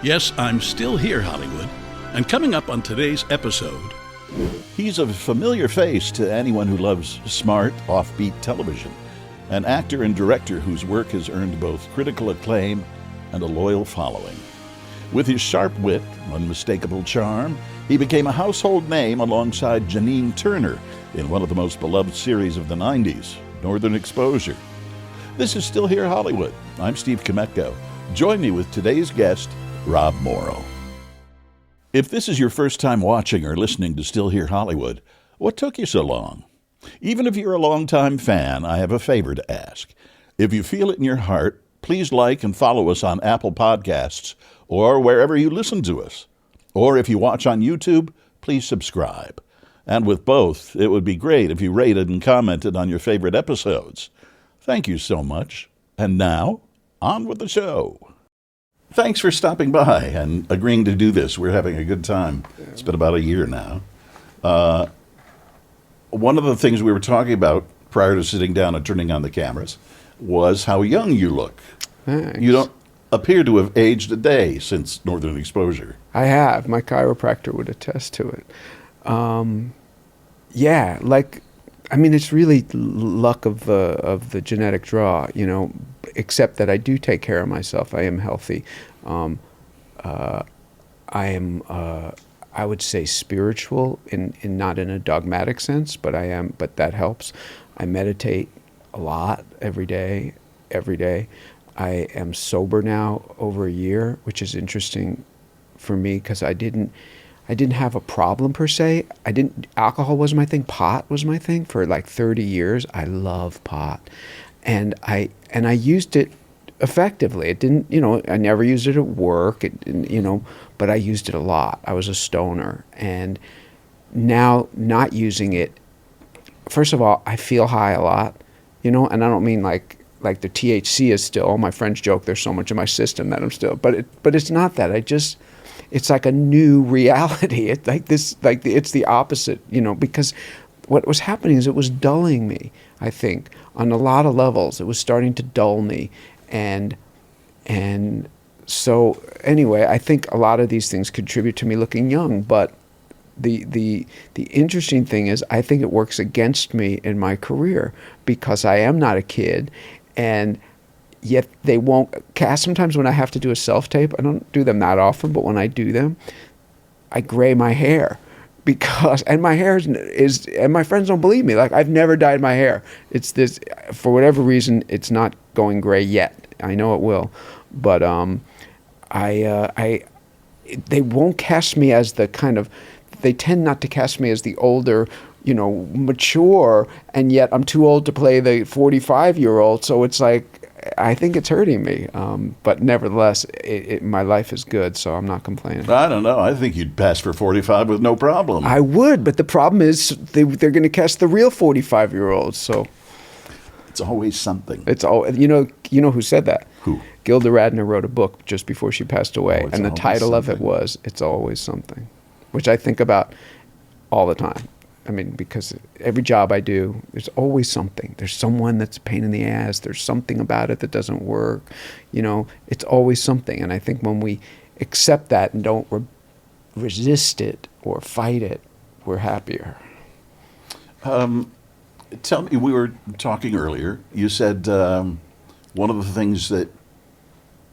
Yes, I'm still here, Hollywood. And coming up on today's episode... He's a familiar face to anyone who loves smart, offbeat television. An actor and director whose work has earned both critical acclaim and a loyal following. With his sharp wit, unmistakable charm, he became a household name alongside Janine Turner in one of the most beloved series of the 90s, Northern Exposure. This is Still Here Hollywood. I'm Steve Kmetko. Join me with today's guest, Rob Morrow. If this is your first time watching or listening to Still Here Hollywood, what took you so long? Even if you're a longtime fan, I have a favor to ask. If you feel it in your heart, please like and follow us on Apple Podcasts or wherever you listen to us. Or if you watch on YouTube, please subscribe. And with both, it would be great if you rated and commented on your favorite episodes. Thank you so much. And now, on with the show. Thanks for stopping by and agreeing to do this. We're having a good time. It's been about a year now. One of the things we were talking about prior to sitting down and turning on the cameras was how young you look. Thanks. You don't appear to have aged a day since Northern Exposure. I have. My chiropractor would attest to it. It's really luck of the genetic draw, except that I do take care of myself. I am healthy. I am, I would say, spiritual, in not in a dogmatic sense, but I am. But that helps. I meditate a lot every day. I am sober now over a year, which is interesting for me because I didn't have a problem per se. Alcohol was my thing. Pot was my thing for like 30 years. I love pot. And I used it effectively. It didn't, I never used it at work, but I used it a lot. I was a stoner. And now not using it, first of all, I feel high a lot, and I don't mean like the THC is still, my friends joke there's so much in my system that I'm still, but it's not that. It's like a new reality. It's like this, it's the opposite, because what was happening is it was dulling me, I think, on a lot of levels. It was starting to dull me. And so anyway, I think a lot of these things contribute to me looking young, but the interesting thing is I think it works against me in my career because I am not a kid, and yet they won't cast. Sometimes when I have to do a self-tape, I don't do them that often, but when I do them, I gray my hair and my hair is, and my friends don't believe me. Like, I've never dyed my hair. It's this, for whatever reason, it's not going gray yet. I know it will, but they won't cast me as the kind of, they tend not to cast me as the older, mature, and yet I'm too old to play the 45-year-old. So it's like, I think it's hurting me, but nevertheless, my life is good, so I'm not complaining. I don't know. I think you'd pass for 45 with no problem. I would, but the problem is they're going to cast the real 45-year-olds. So it's always something. It's all you know who said that? Who? Gilda Radner wrote a book just before she passed away, Oh, and the title of it was "It's Always Something," which I think about all the time. I mean, because every job I do, there's always something. There's someone that's a pain in the ass. There's something about it that doesn't work. It's always something. And I think when we accept that and don't resist it or fight it, we're happier. Tell me, we were talking earlier. You said one of the things that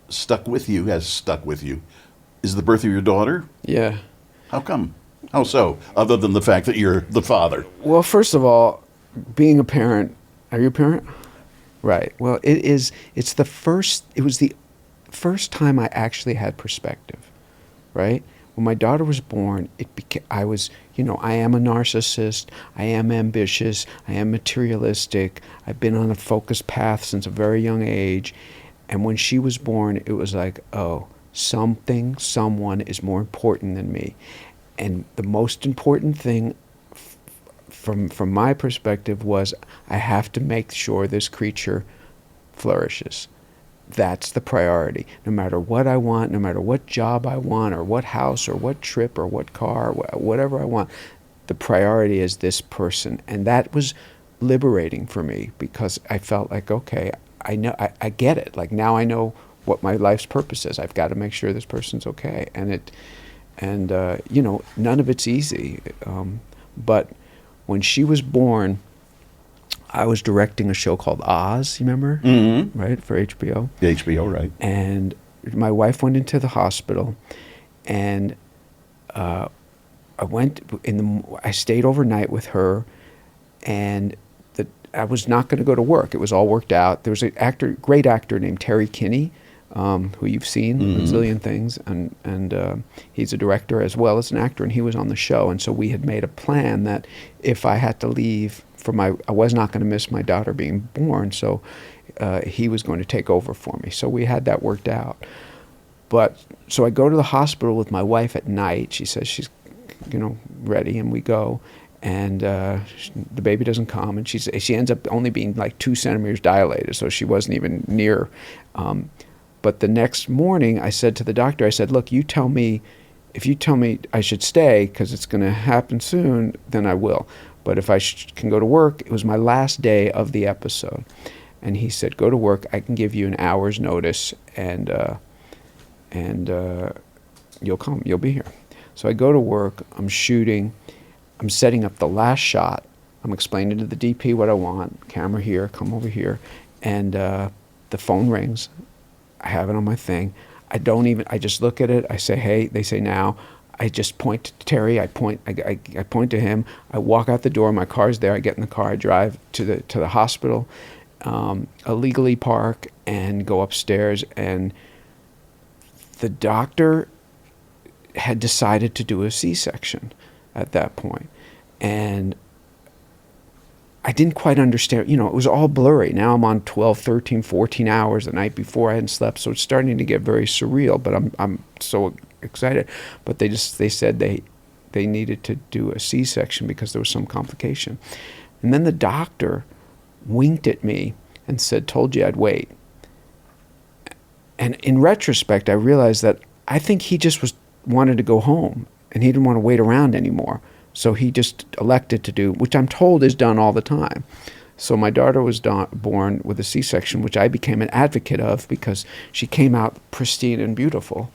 has stuck with you, is the birth of your daughter? Yeah. How come? How so? Other than the fact that you're the father. Well, first of all, being a parent, are you a parent? Right. Well, it was the first time I actually had perspective, right? When my daughter was born, I am a narcissist, I am ambitious, I am materialistic, I've been on a focused path since a very young age, and when she was born, it was like, oh, someone is more important than me. And the most important thing from my perspective was I have to make sure this creature flourishes. That's the priority. No matter what I want, no matter what job I want, or what house, or what trip, or what car, whatever I want, the priority is this person. And that was liberating for me because I felt like, okay, I know, I get it. Like, now I know what my life's purpose is. I've got to make sure this person's okay. And you know, none of it's easy. But when she was born, I was directing a show called Oz, you remember? Mm-hmm. Right, for HBO. HBO, right. And my wife went into the hospital, and I stayed overnight with her, and I was not going to go to work. It was all worked out. There was an great actor named Terry Kinney, who you've seen in a zillion things, and he's a director as well as an actor, and he was on the show. And so we had made a plan that if I had to leave I was not going to miss my daughter being born, so he was going to take over for me. So we had that worked out. But so I go to the hospital with my wife at night. She says she's, ready, and we go. And the baby doesn't come, and she ends up only being like 2 centimeters dilated, so she wasn't even near. But the next morning, I said to the doctor, I said, look, if you tell me I should stay because it's going to happen soon, then I will. But if I can go to work, it was my last day of the episode. And he said, go to work. I can give you an hour's notice, and you'll come. You'll be here. So I go to work. I'm shooting. I'm setting up the last shot. I'm explaining to the DP what I want. Camera here, come over here. And the phone rings. I have it on my thing. I just look at it. I say, hey. They say, now. I just point to Terry. I point to him. I walk out the door. My car's there. I get in the car. I drive to the hospital, illegally park, and go upstairs. And the doctor had decided to do a C-section at that point. And I didn't quite understand. It was all blurry. Now I'm on 12, 13, 14 hours the night before. I hadn't slept, so it's starting to get very surreal. But I'm so excited. But they said they needed to do a C-section because there was some complication. And then the doctor winked at me and said, told you I'd wait. And in retrospect, I realized that I think he just wanted to go home, and he didn't want to wait around anymore. So he just elected to do, which I'm told is done all the time. So my daughter was born with a C-section, which I became an advocate of because she came out pristine and beautiful.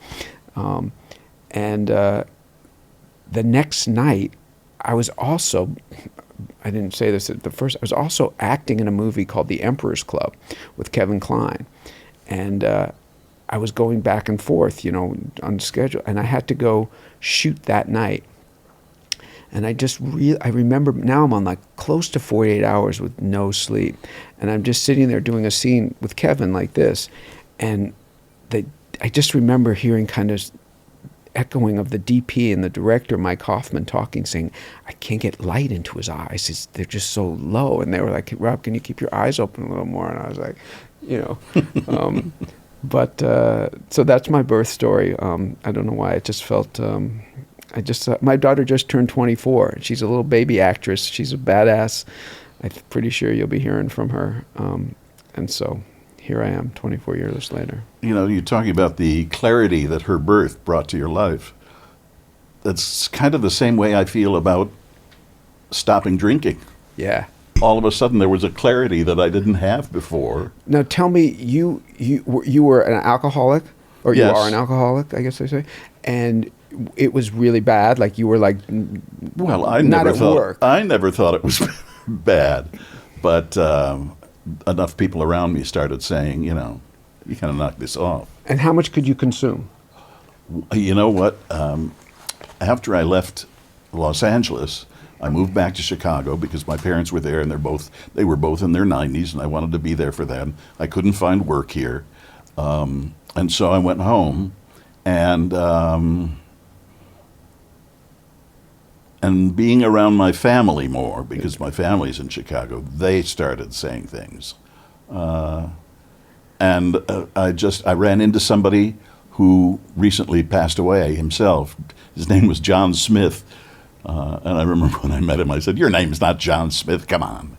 The next night, I was also, I didn't say this at the first, I was also acting in a movie called The Emperor's Club with Kevin Kline. And I was going back and forth, on schedule, and I had to go shoot that night. And I remember now I'm on like close to 48 hours with no sleep. And I'm just sitting there doing a scene with Kevin like this. And I just remember hearing kind of echoing of the DP and the director, Mike Hoffman, talking, saying, I can't get light into his eyes. They're just so low. And they were like, Rob, can you keep your eyes open a little more? And I was like, so that's my birth story. I don't know why. It just felt... my daughter just turned 24. She's a little baby actress. She's a badass. I'm pretty sure you'll be hearing from her. And so here I am 24 years later. You're talking about the clarity that her birth brought to your life. That's kind of the same way I feel about stopping drinking. Yeah. All of a sudden there was a clarity that I didn't have before. Now tell me, you were an alcoholic, or Yes. You are an alcoholic, I guess they say, and it was really bad. Like you were like, well, I not never at thought work. I never thought it was bad, but enough people around me started saying, you kind of knock this off. And how much could you consume? You know what? After I left Los Angeles, I moved back to Chicago because my parents were there, and they were both in their 90s, and I wanted to be there for them. I couldn't find work here, and so I went home, and being around my family more, because my family's in Chicago, they started saying things. I ran into somebody who recently passed away himself. His name was John Smith. And I remember when I met him, I said, your name's not John Smith, come on.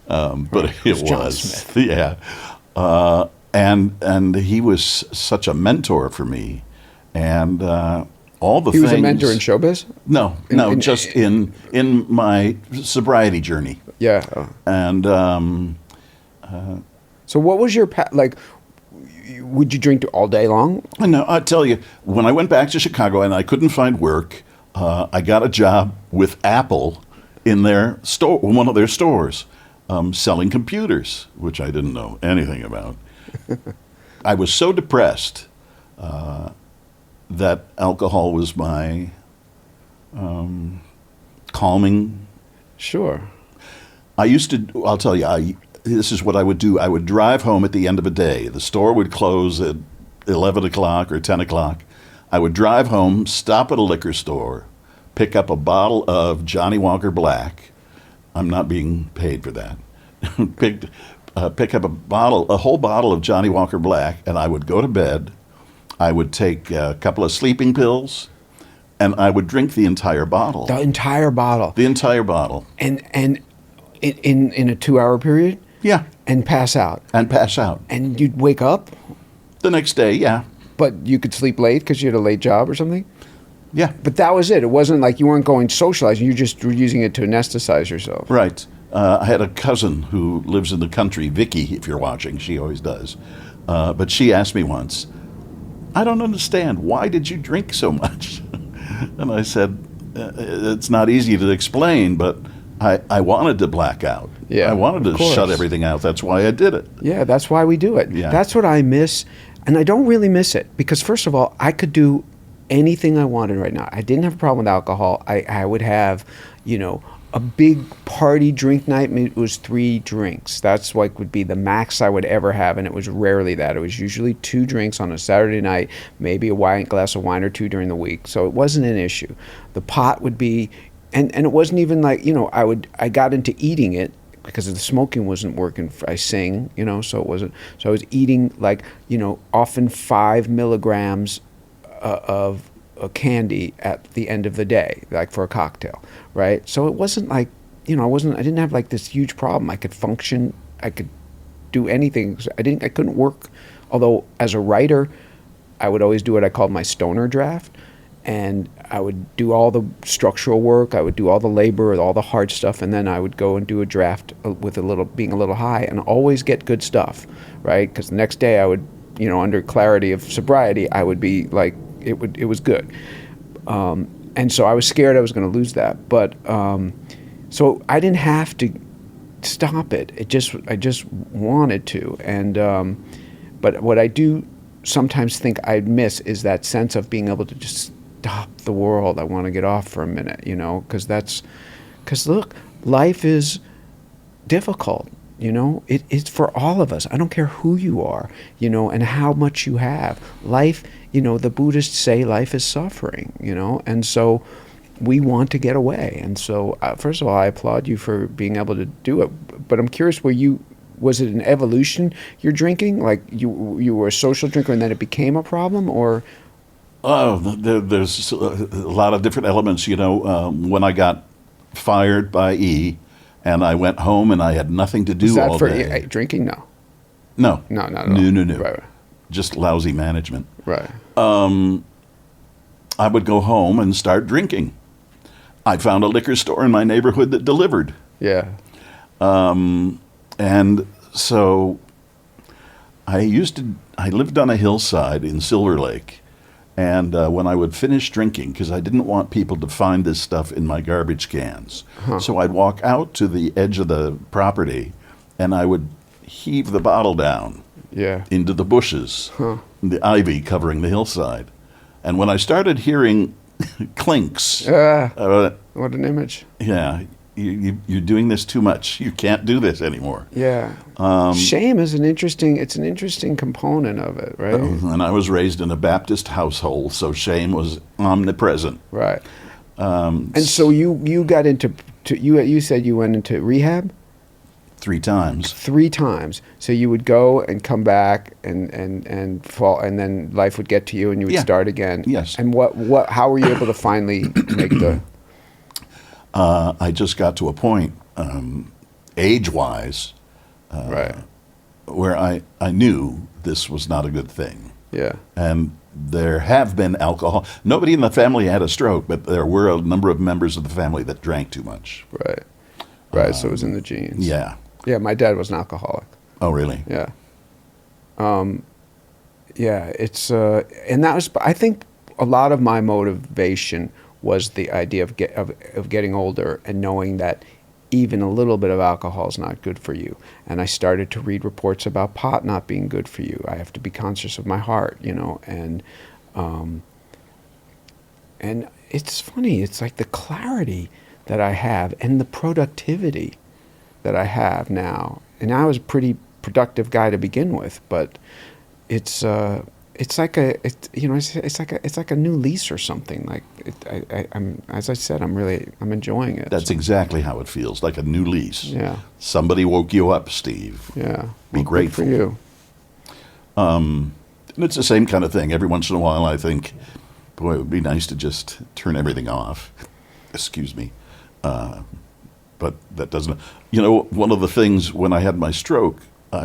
But it John was. Smith. Yeah. And he was such a mentor for me. And all the He things... was a mentor in showbiz? No, just in my sobriety journey. Yeah. And So what was your would you drink all day long? No, I tell you, when I went back to Chicago and I couldn't find work, I got a job with Apple in their store, one of their stores, selling computers, which I didn't know anything about. I was so depressed that alcohol was my calming. Sure. I'll tell you, this is what I would do. I would drive home at the end of a day. The store would close at 11 o'clock or 10 o'clock. I would drive home, stop at a liquor store, pick up a bottle of Johnny Walker Black. I'm not being paid for that. Pick up a whole bottle of Johnny Walker Black, and I would go to bed. I would take a couple of sleeping pills, and I would drink the entire bottle. The entire bottle. The entire bottle. And in a 2-hour period? Yeah. And pass out. And you'd wake up? The next day, yeah. But you could sleep late because you had a late job or something? Yeah. But that was it. It wasn't like you weren't going socializing. You just were using it to anesthetize yourself. Right. I had a cousin who lives in the country, Vicky, if you're watching. She always does. But she asked me once, I don't understand. Why did you drink so much? And I said, it's not easy to explain, but I wanted to black out. Yeah, I wanted to shut everything out. That's why I did it. Yeah, that's why we do it. Yeah. That's what I miss. And I don't really miss it because, first of all, I could do anything I wanted right now. I didn't have a problem with alcohol. I would have, a big party drink night. It was 3 drinks. That's like would be the max I would ever have, and it was rarely that. It was usually 2 drinks on a Saturday night, maybe a glass of wine or 2 during the week. So it wasn't an issue. The pot would be, and it wasn't even like, I got into eating it because the smoking wasn't working. I sing, so it wasn't. So I was eating like, often 5 milligrams of a candy at the end of the day, like for a cocktail, right? So it wasn't like, I didn't have like this huge problem. I could function, I could do anything. I couldn't work. Although as a writer, I would always do what I called my stoner draft. And I would do all the structural work, I would do all the labor, all the hard stuff, and then I would go and do a draft with being a little high and always get good stuff, right? Because the next day I would, under clarity of sobriety, I would be like, it was good. And so I was scared I was going to lose that. But so I didn't have to stop it. I just wanted to. And but what I do sometimes think I'd miss is that sense of being able to just stop the world. I want to get off for a minute, because look, life is difficult. It's for all of us. I don't care who you are, and how much you have. Life, the Buddhists say life is suffering, and so we want to get away. And so, first of all, I applaud you for being able to do it. But I'm curious, was it an evolution, your drinking? Like you were a social drinker and then it became a problem, or? Oh, there's a lot of different elements. When I got fired by E, and I went home and I had nothing to do Was that all for day. Drinking? No. No. No, not at all. No. Right. Just lousy management. Right. I would go home and start drinking. I found a liquor store in my neighborhood that delivered. Yeah. And so I lived on a hillside in Silver Lake. And when I would finish drinking, because I didn't want people to find this stuff in my garbage cans, so I'd walk out to the edge of the property and I would heave the bottle down into the bushes, the ivy covering the hillside. And when I started hearing clinks, what an image. Yeah, you're doing this too much. You can't do this anymore. Yeah. Shame is an interesting component of it, right? And I was raised in a Baptist household, so shame was omnipresent. Right. And so you got into you said you went into rehab? 3 times. 3 times. So you would go and come back and fall, and then life would get to you, and you would start again. Yes. And how were you able to finally make the? I just got to a point, age-wise, right, where I knew this was not a good thing. Yeah. And there have been alcohol. Nobody in the family had a stroke, but there were a number of members of the family that drank too much. Right. Right. So it was in the genes. Yeah. Yeah. My dad was an alcoholic. Oh, really? Yeah. Yeah, it's and that was, I think, a lot of my motivation was the idea of getting older and knowing that even a little bit of alcohol is not good for you. And I started to read reports about pot not being good for you. I have to be conscious of my heart, and it's funny. It's like the clarity that I have and the productivity that I have now. And I was a pretty productive guy to begin with, but it's like a new lease or something. Like I'm, as I said, I'm enjoying it. That's exactly how it feels, like a new lease. Yeah. Somebody woke you up, Steve. Yeah. Be grateful. Good for you. And it's the same kind of thing. Every once in a while I think, boy, it would be nice to just turn everything off. Excuse me. But that doesn't... one of the things when I had my stroke, I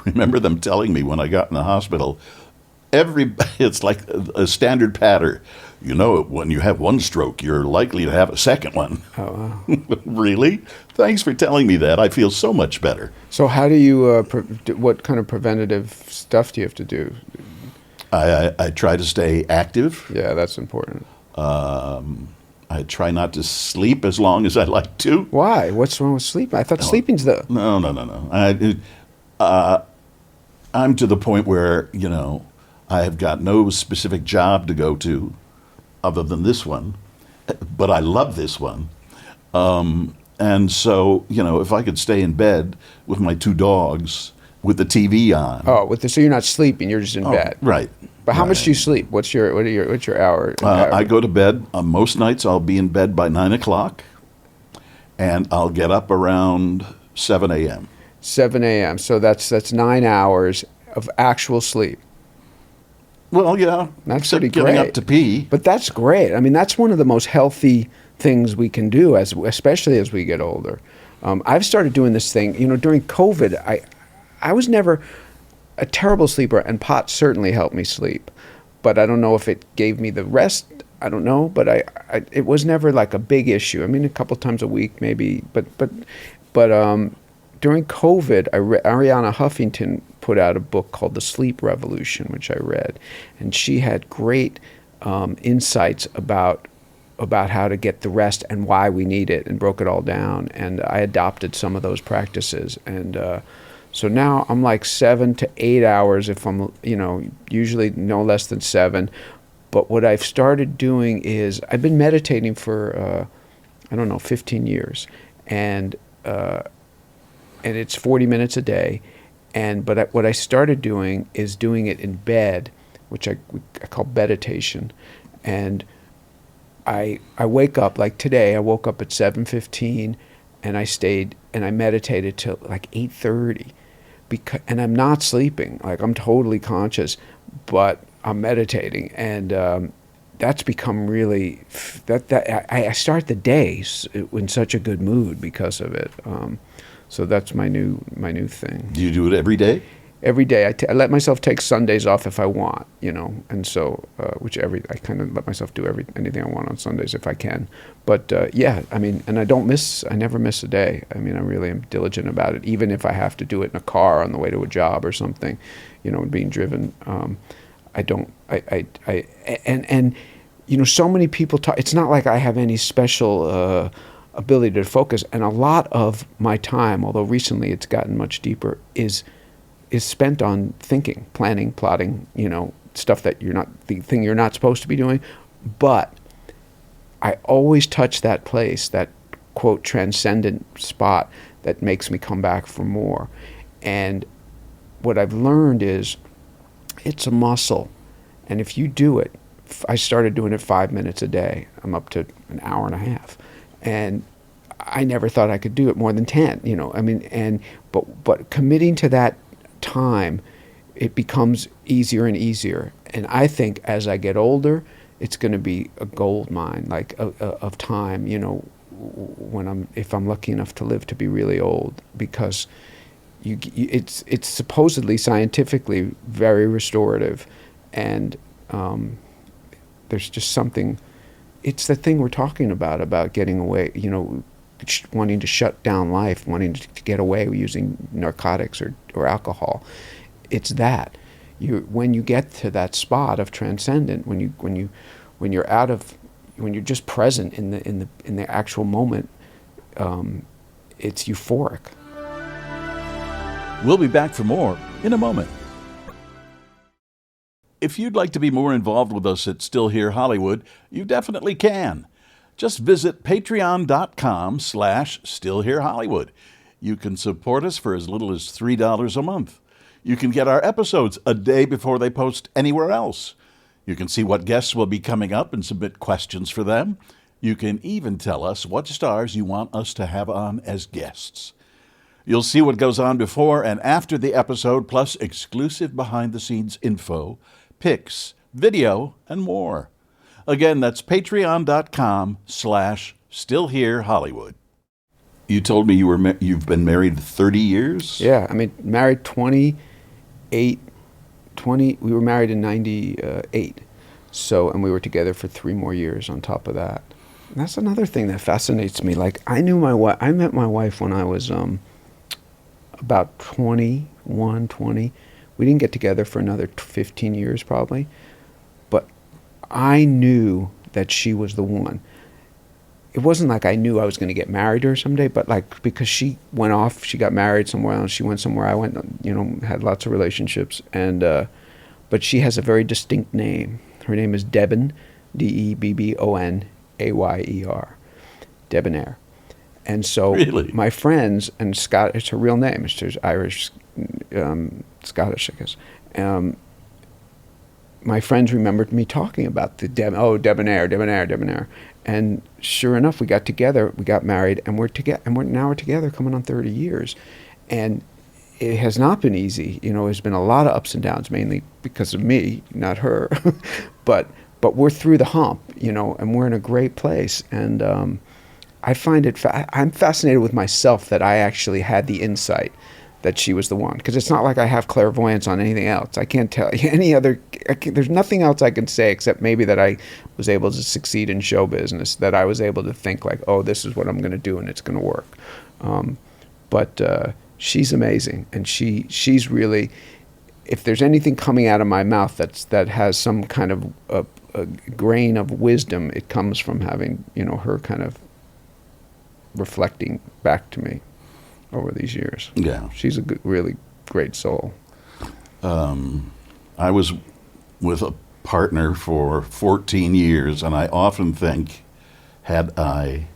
remember them telling me when I got in the hospital, it's like a standard pattern. When you have one stroke, you're likely to have a second one. Oh, wow. Really? Thanks for telling me that. I feel so much better. So how do you, what kind of preventative stuff do you have to do? I try to stay active. Yeah, that's important. I try not to sleep as long as I like to. Why? What's wrong with sleep? I thought sleeping's the... No. I'm to the point where, I have got no specific job to go to other than this one, but I love this one. And so, if I could stay in bed with my two dogs with the TV on. Oh, so you're not sleeping, you're just in bed. Right. But how much do you sleep? What's your hour? I go to bed, most nights I'll be in bed by 9 o'clock, and I'll get up around 7 a.m. 7 a.m. So that's 9 hours of actual sleep. Well, yeah. That's pretty great. Getting up to pee. But that's great. I mean, that's one of the most healthy things we can do, especially as we get older. I've started doing this thing. During COVID, I was never a terrible sleeper, and pot certainly helped me sleep. But I don't know if it gave me the rest. I don't know. But it was never like a big issue. I mean, a couple times a week maybe. But during COVID, Arianna Huffington put out a book called The Sleep Revolution, which I read, and she had great insights about how to get the rest and why we need it, and broke it all down. And I adopted some of those practices, and so now I'm like 7 to 8 hours if I'm, usually no less than 7. But what I've started doing is I've been meditating for 15 years, and it's 40 minutes a day. But what I started doing is doing it in bed, which I call meditation. And I wake up, like today, I woke up at 7:15, and I meditated till like 8:30, and I'm not sleeping. Like, I'm totally conscious, but I'm meditating, and that's become really I start the day in such a good mood because of it. So that's my new thing. Do you do it every day? Every day. I let myself take Sundays off if I want, and so I kind of let myself do anything I want on Sundays if I can. But yeah, I mean, and I never miss a day. I mean, I really am diligent about it, even if I have to do it in a car on the way to a job or something, being driven. So many people talk. It's not like I have any special ability to focus, and a lot of my time, although recently it's gotten much deeper, is spent on thinking, planning, plotting, stuff that the thing you're not supposed to be doing. But I always touch that place, that quote transcendent spot that makes me come back for more. And what I've learned is it's a muscle, and if you do it, I started doing it 5 minutes a day. I'm up to an hour and a half. And I never thought I could do it more than 10, I mean, but committing to that time, it becomes easier and easier. And I think as I get older, it's going to be a gold mine, like of time, if I'm lucky enough to live to be really old, because it's supposedly scientifically very restorative, and there's just something. It's the thing we're talking about getting away, wanting to shut down life, wanting to get away using narcotics or alcohol. It's that, when you get to that spot of transcendent, when you're just present in the actual moment, it's euphoric. We'll be back for more in a moment. If you'd like to be more involved with us at Still Here Hollywood, you definitely can. Just visit patreon.com/stillherehollywood. You can support us for as little as $3 a month. You can get our episodes a day before they post anywhere else. You can see what guests will be coming up and submit questions for them. You can even tell us what stars you want us to have on as guests. You'll see what goes on before and after the episode, plus exclusive behind-the-scenes info, pics, video, and more. Again, that's patreon.com/stillherehollywood. You told me you've been married 30 years? Yeah, I mean, married 20, we were married in 98. So, and we were together for 3 more years on top of that. And that's another thing that fascinates me. Like, I met my wife when I was about 21, 20. We didn't get together for another 15 years probably. But I knew that she was the one. It wasn't like I knew I was going to get married to her someday, but like, because she went off, she got married somewhere else, she went somewhere, I went, had lots of relationships, and but she has a very distinct name. Her name is Debon, Debbonayer, Debonair. And so really? My friends, and Scott, it's her real name, it's Irish, Scottish, I guess. My friends remembered me talking about the Debonair. And sure enough, we got together, we got married, and we're together coming on 30 years. And it has not been easy. There's been a lot of ups and downs, mainly because of me, not her. but we're through the hump, and we're in a great place. And I find I'm fascinated with myself that I actually had the insight that she was the one, because it's not like I have clairvoyance on anything else. I can't tell you there's nothing else I can say except maybe that I was able to succeed in show business, that I was able to think like, oh, this is what I'm going to do and it's going to work. But she's amazing, and she's really, if there's anything coming out of my mouth that has some kind of a grain of wisdom, it comes from having, her kind of reflecting back to me over these years. Yeah. She's a really great soul. I was with a partner for 14 years, and I often think, had I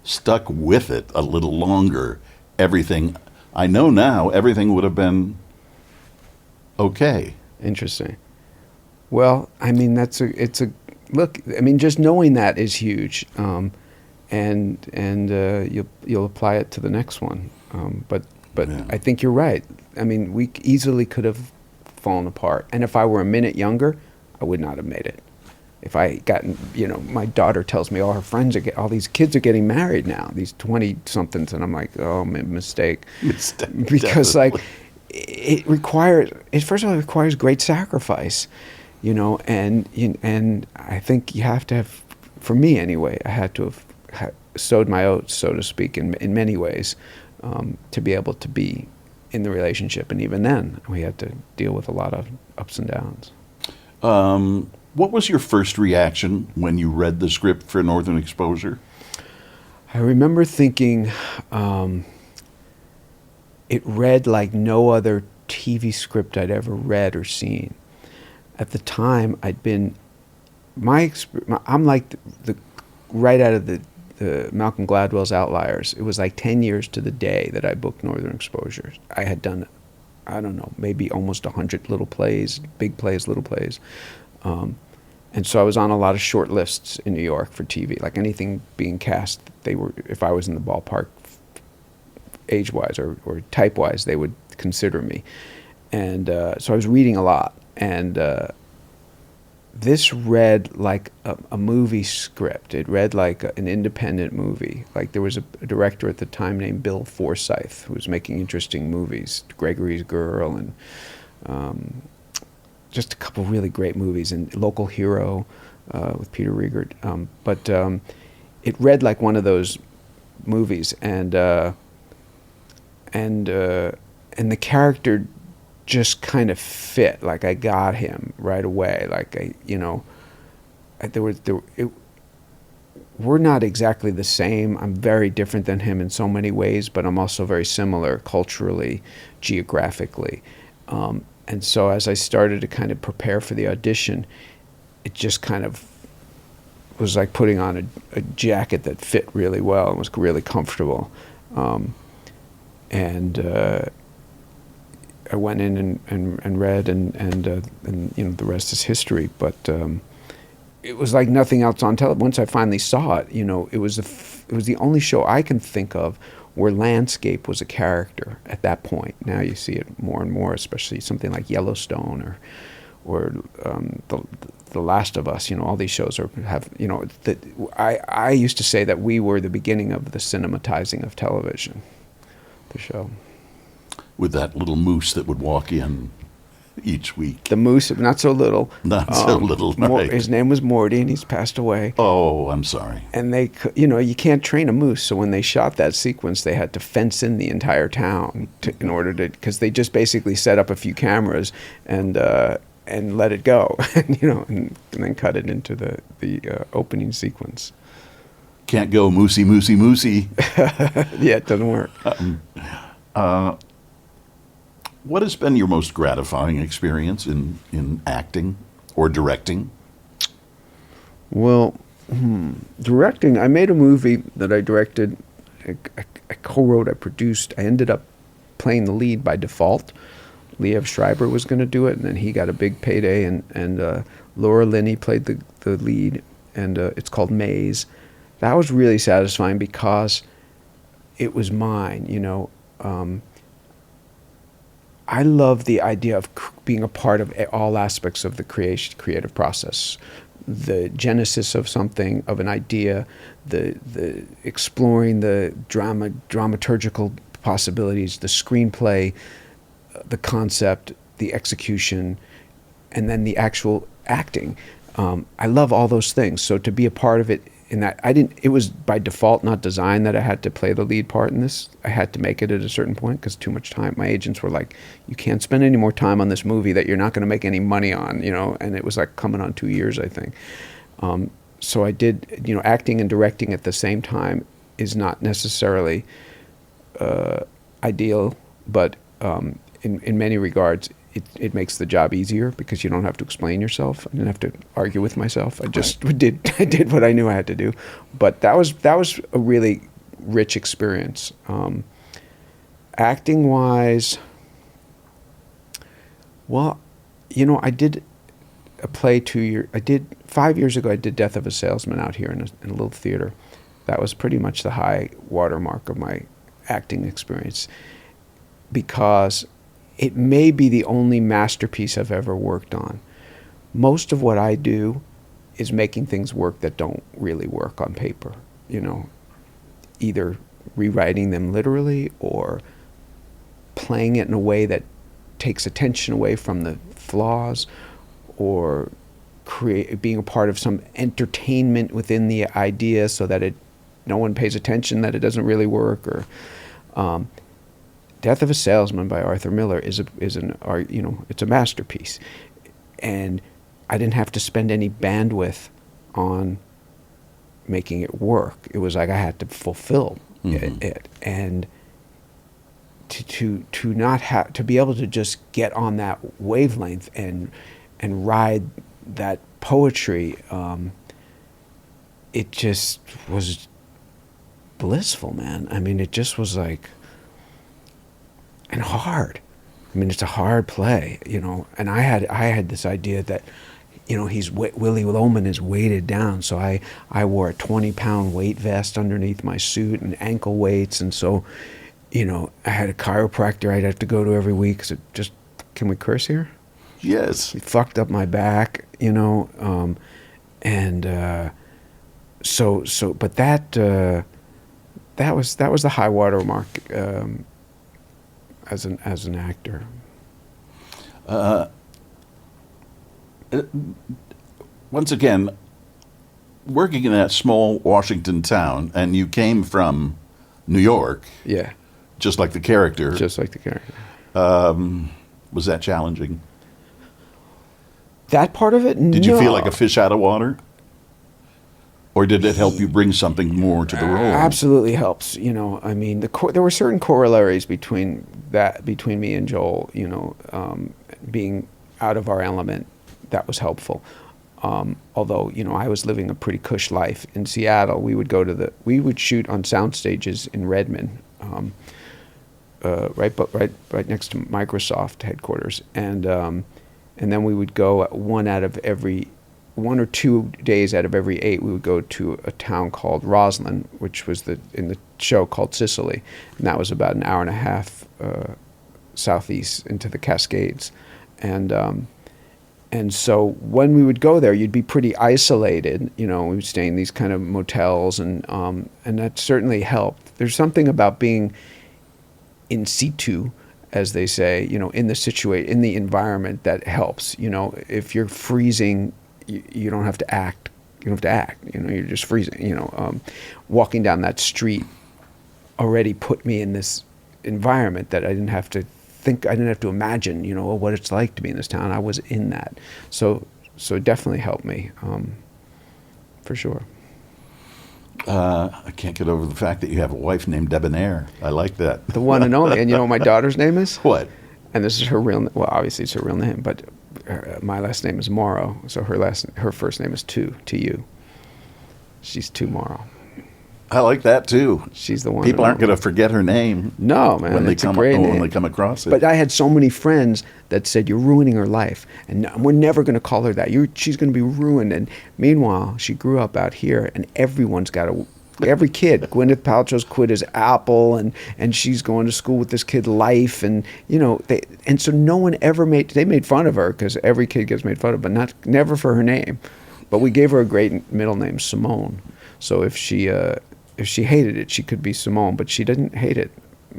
stuck with it a little longer, everything would have been okay. Interesting. Well, I mean, look, I mean, just knowing that is huge. And you'll apply it to the next one. But yeah. I think you're right. I mean, we easily could have fallen apart. And if I were a minute younger, I would not have made it. If I gotten, my daughter tells me all her friends all these kids are getting married now, these 20-somethings, and I'm like, oh, mistake. Because definitely. First of all, it requires great sacrifice, and I think you have to have, for me anyway, I had to have sowed my oats, so to speak, in many ways, to be able to be in the relationship. And even then, we had to deal with a lot of ups and downs. What was your first reaction when you read the script for Northern Exposure? I remember thinking it read like no other TV script I'd ever read or seen. At the time, I'm like right out of the Malcolm Gladwell's Outliers. It was like 10 years to the day that I booked Northern Exposure. I had done, I don't know, maybe almost 100 little plays, big plays, little plays. And so I was on a lot of short lists in New York for TV. Like anything being cast, if I was in the ballpark age-wise or type-wise, they would consider me. And so I was reading a lot. And this read like a movie script. It read like an independent movie. Like there was a director at the time named Bill Forsyth who was making interesting movies, Gregory's Girl, and just a couple really great movies, and Local Hero with Peter Riegert. But it read like one of those movies, and the character just kind of fit. Like I got him right away. Like we're not exactly the same. I'm very different than him in so many ways, but I'm also very similar culturally, geographically. And so as I started to kind of prepare for the audition, it just kind of was like putting on a jacket that fit really well and was really comfortable. I went in and read, and the rest is history. But it was like nothing else on television. Once I finally saw it, it was the only show I can think of where landscape was a character at that point. Now you see it more and more, especially something like Yellowstone or The Last of Us. All these shows have. I used to say that we were the beginning of the cinematizing of television. The show. With that little moose that would walk in each week. The moose, not so little. Not so little, right. His name was Morty, and he's passed away. Oh, I'm sorry. And they, you can't train a moose, so when they shot that sequence, they had to fence in the entire town in order to, because they just basically set up a few cameras and let it go, and then cut it into the opening sequence. Can't go moosey, moosey, moosey. Yeah, it doesn't work. What has been your most gratifying experience in acting or directing? Well, directing, I made a movie that I directed, I co-wrote, I produced. I ended up playing the lead by default. Liev Schreiber was going to do it, and then he got a big payday, and Laura Linney played the lead, and it's called Maze. That was really satisfying because it was mine, I love the idea of being a part of all aspects of the creative process. The genesis of something, of an idea, the exploring the dramaturgical possibilities, the screenplay, the concept, the execution, and then the actual acting. I love all those things. So to be a part of it, it was by default, not designed, that I had to play the lead part in this. I had to make it at a certain point because too much time. My agents were like, you can't spend any more time on this movie that you're not going to make any money on, and it was like coming on 2 years, I think. So I did, acting and directing at the same time is not necessarily ideal, but in many regards, it makes the job easier because you don't have to explain yourself. I didn't have to argue with myself. I just did what I knew I had to do. But that was a really rich experience. Acting wise, well, I did a play 5 years ago. I did Death of a Salesman out here in a little theater. That was pretty much the high watermark of my acting experience, because it may be the only masterpiece I've ever worked on. Most of what I do is making things work that don't really work on paper, either rewriting them literally or playing it in a way that takes attention away from the flaws, or being a part of some entertainment within the idea so that no one pays attention that it doesn't really work, or Death of a Salesman by Arthur Miller is it's a masterpiece, and I didn't have to spend any bandwidth on making it work. It was like I had to fulfill it, and to not have to be able to just get on that wavelength and ride that poetry. It just was blissful, man. I mean, it just was like. And hard. I mean, it's a hard play, And I had this idea that, Willie Loman is weighted down. So I wore a 20-pound weight vest underneath my suit and ankle weights, and so, I had a chiropractor I'd have to go to every week. So can we curse here? Yes. He fucked up my back, but that was the high water mark. As an actor. Once again, working in that small Washington town, and you came from New York. Yeah. Just like the character. Just like the character. Was that challenging? That part of it, Did you feel like a fish out of water? Or did it help you bring something more to the role? Absolutely helps. You know, I mean, there were certain corollaries between me and Joel. You know, being out of our element, that was helpful. Although, you know, I was living a pretty cush life in Seattle. We would shoot on sound stages in Redmond, right next to Microsoft headquarters, and then we would go one or 2 days out of every 8, we would go to a town called Roslyn, which was in the show called Sicily, and that was about an hour and a half southeast into the Cascades, and so when we would go there, you'd be pretty isolated. You know, we would stay in these kind of motels, and that certainly helped. There's something about being in situ, as they say, you know, in the environment that helps. You know, if you're freezing, you don't have to act. You don't have to act. You know, you're just freezing. You know, walking down that street already put me in this environment that I didn't have to think. I didn't have to imagine. You know, what it's like to be in this town. I was in that. So it definitely helped me, for sure. I can't get over the fact that you have a wife named Debonair. I like that. The one and only. And you know what my daughter's name is? What? And this is her real. Well, obviously it's her real name, but my last name is Morrow. So her first name is Tu. She's Tu Morrow. I like that too. She's the one. People aren't going to forget her name. No, man. When they come across it. But I had so many friends that said, "You're ruining her life, and we're never going to call her that. She's going to be ruined." And meanwhile, she grew up out here, and everyone's got every kid. Gwyneth Paltrow's quit as Apple, and she's going to school with this kid Life, and you know so no one ever made fun of her, because every kid gets made fun of, but never for her name. But we gave her a great middle name, Simone. So if she hated it, she could be Simone, but she didn't hate it,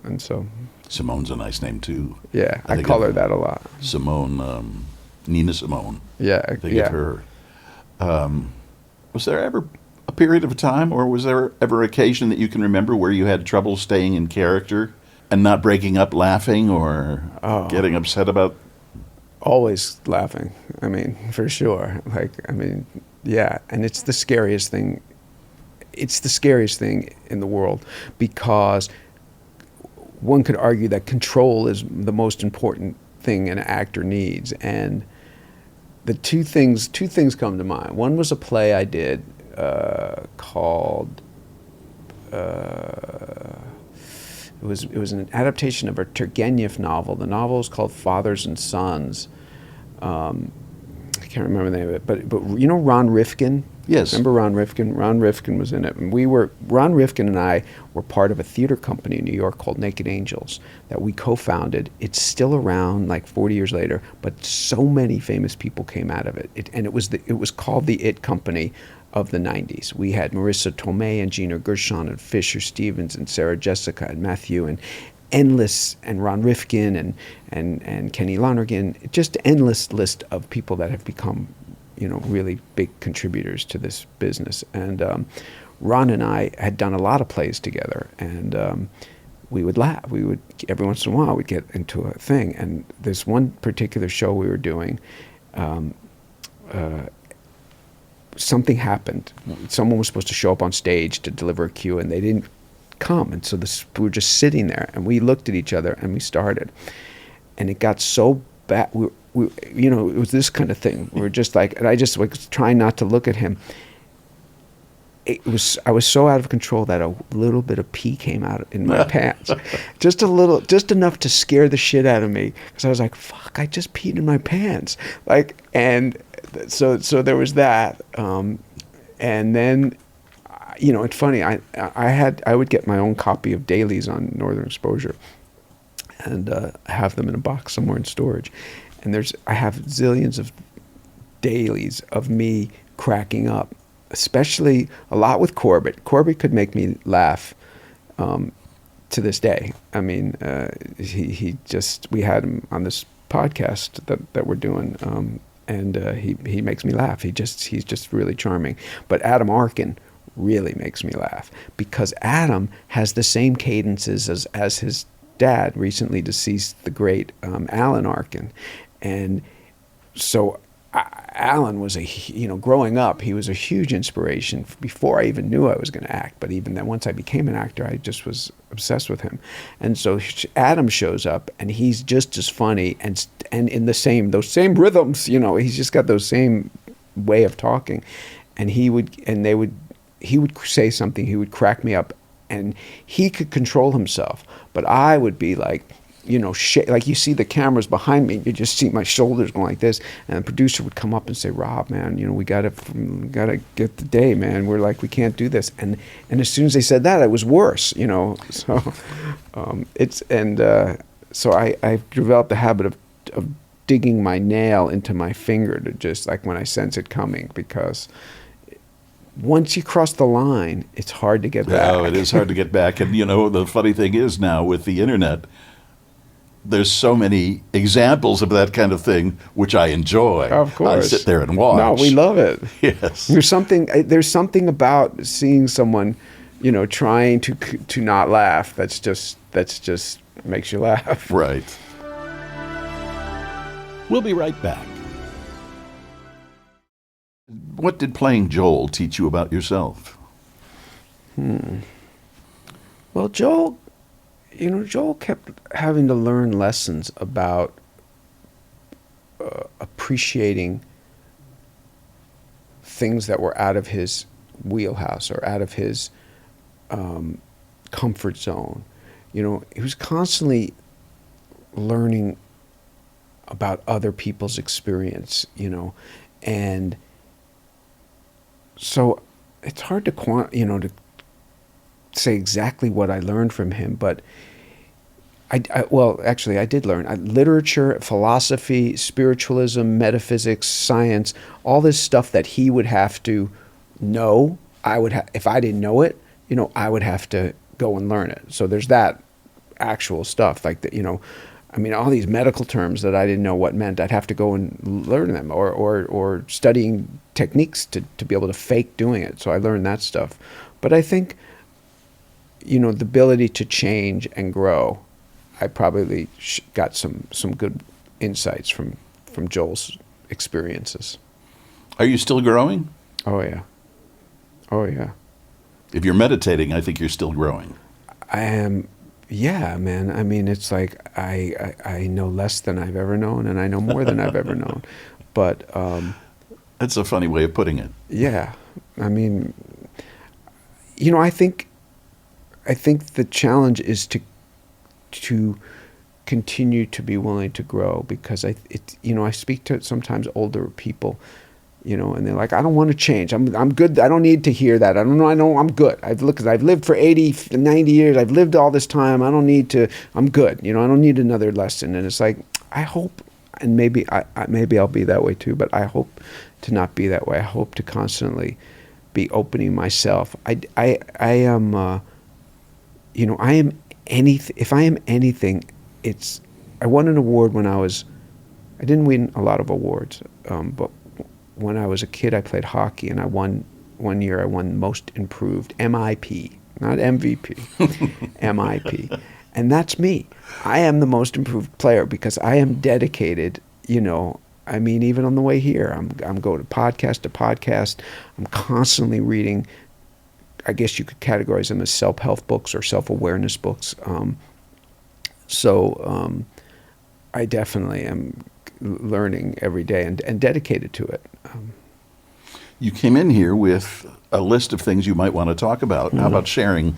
and so. Simone's a nice name too. Yeah, I call her that a lot. Simone, Nina Simone. Yeah, Think of her. Was there ever a period of time, or was there ever occasion that you can remember where you had trouble staying in character and not breaking up laughing or getting upset about? Always laughing. I mean, for sure. Yeah, and it's the scariest thing. It's the scariest thing in the world, because one could argue that control is the most important thing an actor needs. And the two things come to mind. One was a play I did called it was an adaptation of a Turgenev novel. The novel is called Fathers and Sons. I can't remember the name of it, but you know Ron Rifkin? Yes. Remember Ron Rifkin? Ron Rifkin was in it. And Ron Rifkin and I were part of a theater company in New York called Naked Angels that we co-founded. It's still around like 40 years later, but so many famous people came out of it. And it was called the It Company of the 90s. We had Marissa Tomei and Gina Gershon and Fisher Stevens and Sarah Jessica and Matthew and endless, and Ron Rifkin and Kenny Lonergan, just endless list of people that have become, you know, really big contributors to this business. And Ron and I had done a lot of plays together, and we would laugh. We would, every once in a while, we'd get into a thing. And this one particular show we were doing, something happened. Someone was supposed to show up on stage to deliver a cue, and they didn't come. And so we were just sitting there, and we looked at each other, and we started. And it got so bad. We, you know, it was this kind of thing. We were just like, and I just was trying not to look at him. I was so out of control that a little bit of pee came out in my pants. Just a little, just enough to scare the shit out of me. Because I was like, fuck, I just peed in my pants. Like, and so there was that. And then, you know, it's funny, I would get my own copy of dailies on Northern Exposure and have them in a box somewhere in storage. And I have zillions of dailies of me cracking up, especially a lot with Corbett. Corbett could make me laugh to this day. I mean, we had him on this podcast that we're doing, and he makes me laugh. He's just really charming. But Adam Arkin really makes me laugh, because Adam has the same cadences as his dad, recently deceased, the great Alan Arkin. And so Alan was growing up, he was a huge inspiration before I even knew I was going to act. But even then, once I became an actor, I just was obsessed with him. And so Adam shows up, and he's just as funny and in those same rhythms. He's just got those same way of talking. And he would say something, he would crack me up, and he could control himself. But I would be like, like you see the cameras behind me, you just see my shoulders going like this, and the producer would come up and say, "Rob, man, we gotta get the day, man. We can't do this." And as soon as they said that, it was worse, So so I've developed the habit of digging my nail into my finger to just like when I sense it coming, because once you cross the line, it's hard to get back. Oh, it is hard to get back. And the funny thing is now with the internet, there's so many examples of that kind of thing, which I enjoy. Of course. I sit there and watch. No, we love it. Yes. There's something about seeing someone, trying to not laugh. That's just makes you laugh. Right. We'll be right back. What did playing Joel teach you about yourself? Well, Joel kept having to learn lessons about appreciating things that were out of his wheelhouse or out of his comfort zone. He was constantly learning about other people's experience, and so it's hard to to say exactly what I learned from him, but I did learn literature, philosophy, spiritualism, metaphysics, science, all this stuff that he would have to know. If I didn't know it, I would have to go and learn it. So there's that actual stuff, like that, all these medical terms that I didn't know what meant, I'd have to go and learn them, or studying techniques to be able to fake doing it. So I learned that stuff. But I think, the ability to change and grow, I probably got some good insights from Joel's experiences. Are you still growing? Oh, yeah. Oh, yeah. If you're meditating, I think you're still growing. I am. Yeah, man. It's like I know less than I've ever known, and I know more than I've ever known. But that's a funny way of putting it. Yeah, I think the challenge is to continue to be willing to grow, because I speak to sometimes older people, and they're like, I don't want to change. I'm good. I don't need to hear that. I don't know. I'm good. I've lived for 80, 90 years. I've lived all this time. I don't need to. I'm good. I don't need another lesson. And it's like, I hope, and maybe I'll be that way too. But I hope to not be that way. I hope to constantly be opening myself. I am. I am anything. If I am anything, it's. I won an award when I didn't win a lot of awards, but when I was a kid, I played hockey, and I won one year. I won Most Improved, MIP, not MVP, MIP, and that's me. I am the most improved player because I am dedicated. Even on the way here, I'm going to podcast. I'm constantly reading. I guess you could categorize them as self-help books or self-awareness books. I definitely am learning every day and dedicated to it. You came in here with a list of things you might want to talk about. How about sharing?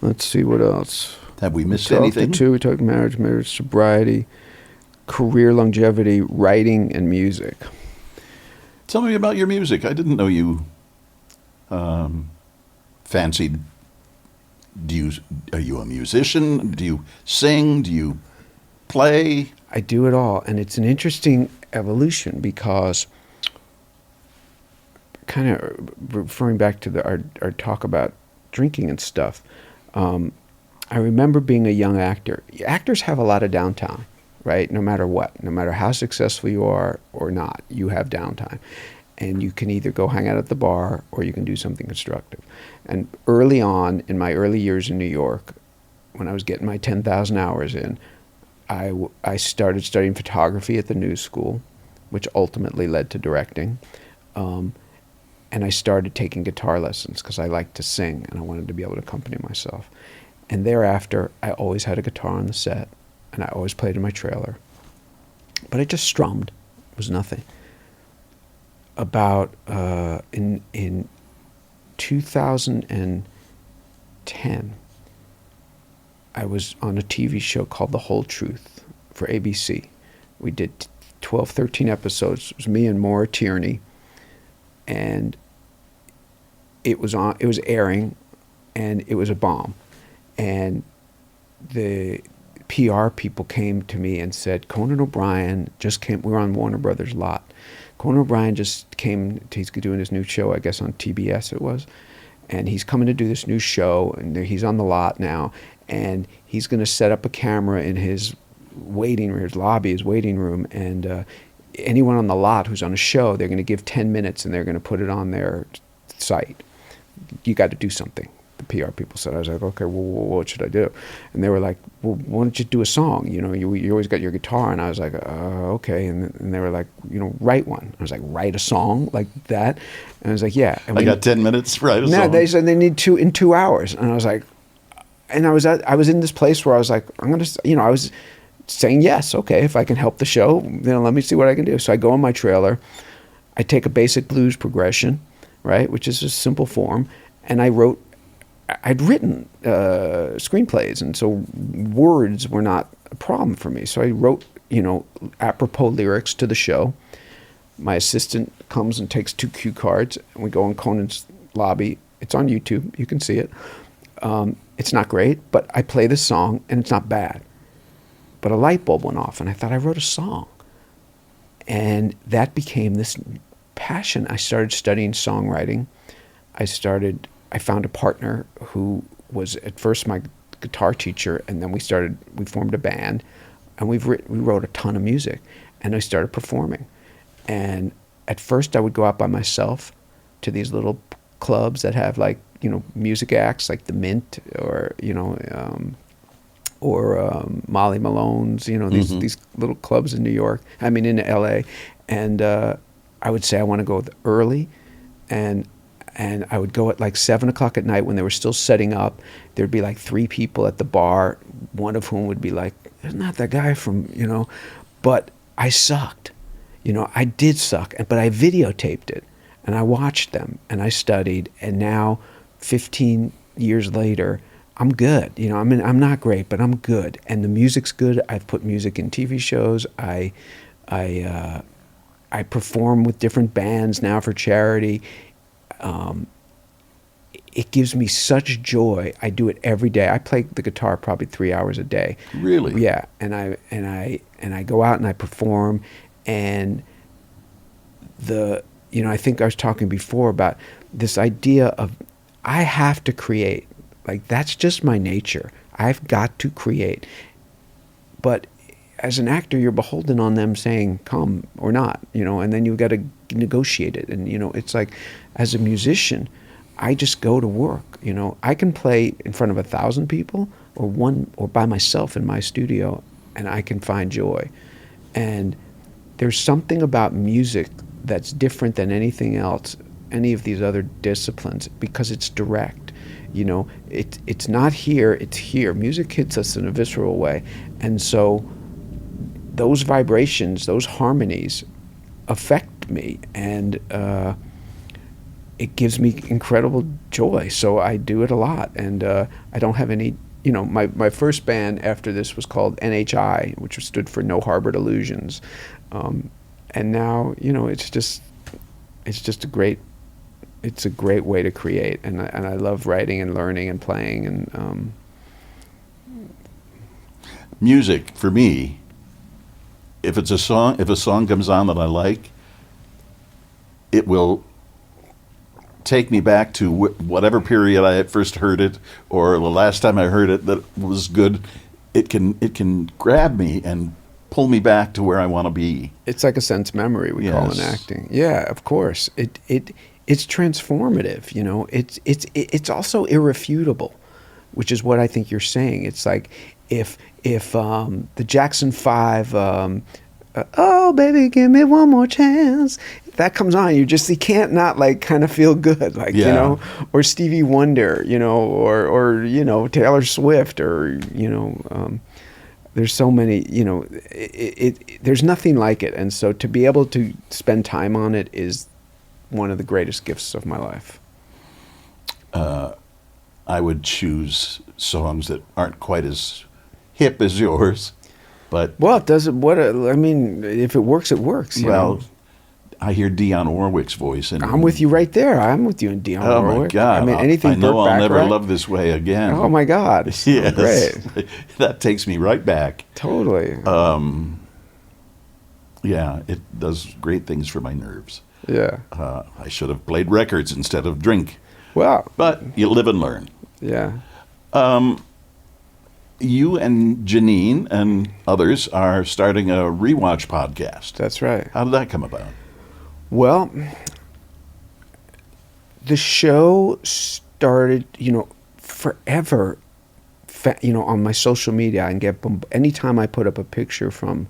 Let's see, what else? Have we missed anything? We talked marriage, sobriety, career longevity, writing, and music. Tell me about your music. I didn't know you fancied. Are you a musician? Do you sing? Do you play? I do it all, and it's an interesting evolution because, kind of referring back to our talk about drinking and stuff, I remember being a young actor. Actors have a lot of downtime, right? No matter what, no matter how successful you are or not, you have downtime. And you can either go hang out at the bar or you can do something constructive. And early on, in my early years in New York, when I was getting my 10,000 hours in, I started studying photography at the New School, which ultimately led to directing. And I started taking guitar lessons because I liked to sing and I wanted to be able to accompany myself. And thereafter, I always had a guitar on the set, and I always played in my trailer. But I just strummed. It was nothing. About in 2010, I was on a TV show called The Whole Truth for ABC. We did 12, 13 episodes. It was me and Maura Tierney, and it was airing, and it was a bomb. And the PR people came to me and said, Conan O'Brien just came. We were on Warner Brothers lot. Conan O'Brien just came. He's doing his new show, I guess on TBS it was, and he's coming to do this new show, and he's on the lot now, and he's going to set up a camera in his waiting room, his lobby, his waiting room, and anyone on the lot who's on a show, they're going to give 10 minutes and they're going to put it on their site. You got to do something. The PR people said. I was like, okay, well, what should I do? And they were like, well, why don't you do a song? You know, you always got your guitar. And I was like, okay. And they were like, you know, write one. I was like, write a song like that? And I was like, yeah. And I got 10 minutes to write a song. No, they said they need 2 hours. And I was like, and I was in this place where I was like, I was saying yes, okay, if I can help the show, let me see what I can do. So I go in my trailer, I take a basic blues progression, right, which is a simple form, and I'd written screenplays, and so words were not a problem for me. So I wrote, apropos lyrics to the show. My assistant comes and takes 2 cue cards, and we go in Conan's lobby. It's on YouTube. You can see it. It's not great, but I play the song, and it's not bad. But a light bulb went off, and I thought I wrote a song. And that became this passion. I started studying songwriting. I found a partner who was at first my guitar teacher, and then we formed a band, and we wrote a ton of music, and I started performing. And at first I would go out by myself to these little clubs that have music acts like the Mint or Molly Malone's, these little clubs in in LA. And I would say I want to go early, and I would go at 7 o'clock at night when they were still setting up. There'd be 3 people at the bar, one of whom would be like, "There's not that guy from," but I sucked. I did suck, but I videotaped it, and I watched them, and I studied, and now 15 years later, I'm good. I'm not great, but I'm good, and the music's good. I've put music in TV shows. I perform with different bands now for charity. It gives me such joy. I do it every day. I play the guitar probably 3 hours a day. Really? Yeah, and I go out and I perform, and I think I was talking before about this idea of I have to create. That's just my nature. I've got to create. But as an actor, you're beholden on them saying come or not, and then you've got to negotiate it. And, it's like, as a musician, I just go to work. I can play in front of 1,000 people or by myself in my studio, and I can find joy. And there's something about music that's different than anything else, any of these other disciplines, because it's direct. It's not here, it's here. Music hits us in a visceral way. And so those vibrations, those harmonies affect me, and it gives me incredible joy. So I do it a lot, and I don't have any, my first band after this was called NHI, which stood for No Harbored Illusions. And now, it's just a great way to create, and I love writing and learning and playing. And music for me, if a song comes on that I like, it will take me back to whatever period I had first heard it, or the last time I heard it that was good. It can grab me and pull me back to where I want to be. It's like a sense memory we call in acting. Yeah, of course. It's transformative. It's also irrefutable. which is what I think you're saying. It's like if the Jackson 5, oh baby, give me one more chance, if that comes on, you can't not like kind of feel good, like, you know, or Stevie Wonder, you know, or you know, Taylor Swift, or you know, there's so many, you know, there's nothing like it, and so to be able to spend time on it is one of the greatest gifts of my life. I would choose songs that aren't quite as hip as yours, but well, it doesn't. I mean, if it works, it works. You know? I hear Dionne Warwick's voice, and I'm with you right there. I'm with you in Dionne Warwick. Oh my God! I mean, anything. I know Burt I'll never Bacharach? love this way again. Oh my God! Yes, great. That takes me right back. Totally. Yeah, it does great things for my nerves. Yeah. I should have played records instead of drink. Well, but you live and learn. Yeah. You and Janine and others are starting a rewatch podcast. That's right. How did that come about? Well, the show started, you know, forever. You know, on my social media, I can get anytime I put up a picture from